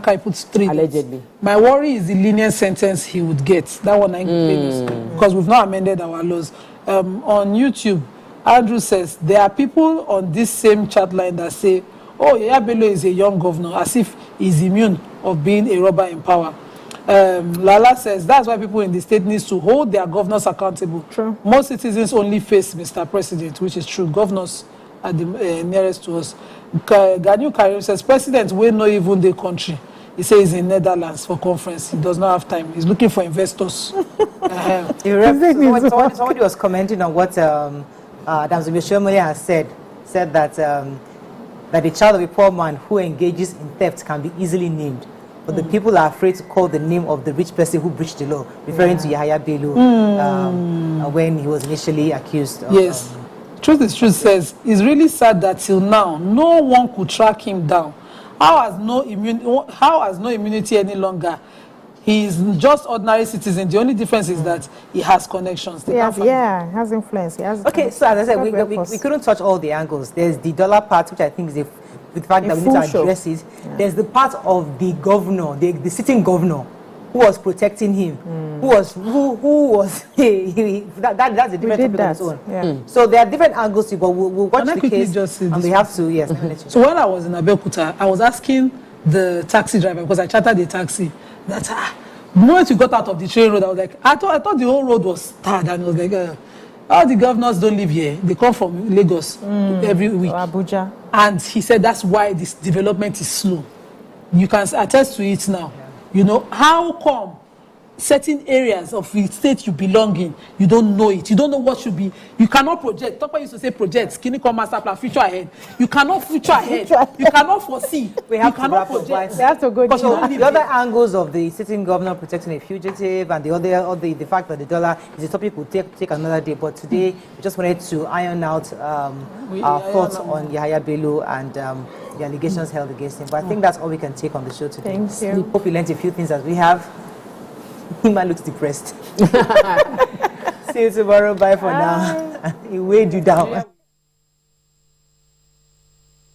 He puts 3. Allegedly. My worry is the lenient sentence he would get. That one I can because we've not amended our laws. On YouTube, Andrew says, there are people on this same chat line that say, oh, Yahaya Bello is a young governor, as if he's immune of being a robber in power. Lala says that's why people in the state needs to hold their governors accountable. True. Most citizens only face Mr. President, which is true. Governors are the nearest to us. Ganu Karim says president will not even the country. He says he's in Netherlands for conference. He does not have time. He's looking for investors. Somebody was commenting on what Damsumi Shomole has said that that the child of a poor man who engages in theft can be easily named. But the people are afraid to call the name of the rich person who breached the law, referring to YAHAYA BELLO when he was initially accused of... Yes. Truth is Truth says, it's really sad that till now, no one could track him down. How has no immunity any longer? He is just ordinary citizen. The only difference is that he has connections. He has influence. He has okay, so as I said, we couldn't touch all the angles. There's the dollar part, which I think is the fact that we need to address it. There's the part of the governor, the sitting governor, who was protecting him, who was that's a different topic on its own. So there are different angles, but we'll watch the case, and we have to So when I was in Abuja, I was asking the taxi driver, because I chartered a taxi, that the moment we got out of the train road, I was like, I thought the whole road was tarred, and I was like, all the governors don't live here. They come from Lagos every week. Abuja. And he said that's why this development is slow. You can attest to it now. You know, how come certain areas of the state you belong in, you don't know it. You don't know what should be. You cannot project. Topper used to say project, skinny come master plan, future ahead. You cannot future ahead. You cannot foresee. We have you cannot project. We have to go. The other angles of the sitting governor protecting a fugitive and the fact that the dollar is a topic we'll take another day. But today, we just wanted to iron out our thoughts on YAHAYA BELLO and the allegations held against him. But I think that's all we can take on the show today. Thank you. We hope you learned a few things as we have. Hima looks depressed. See you tomorrow. Bye for now. He weighed you down.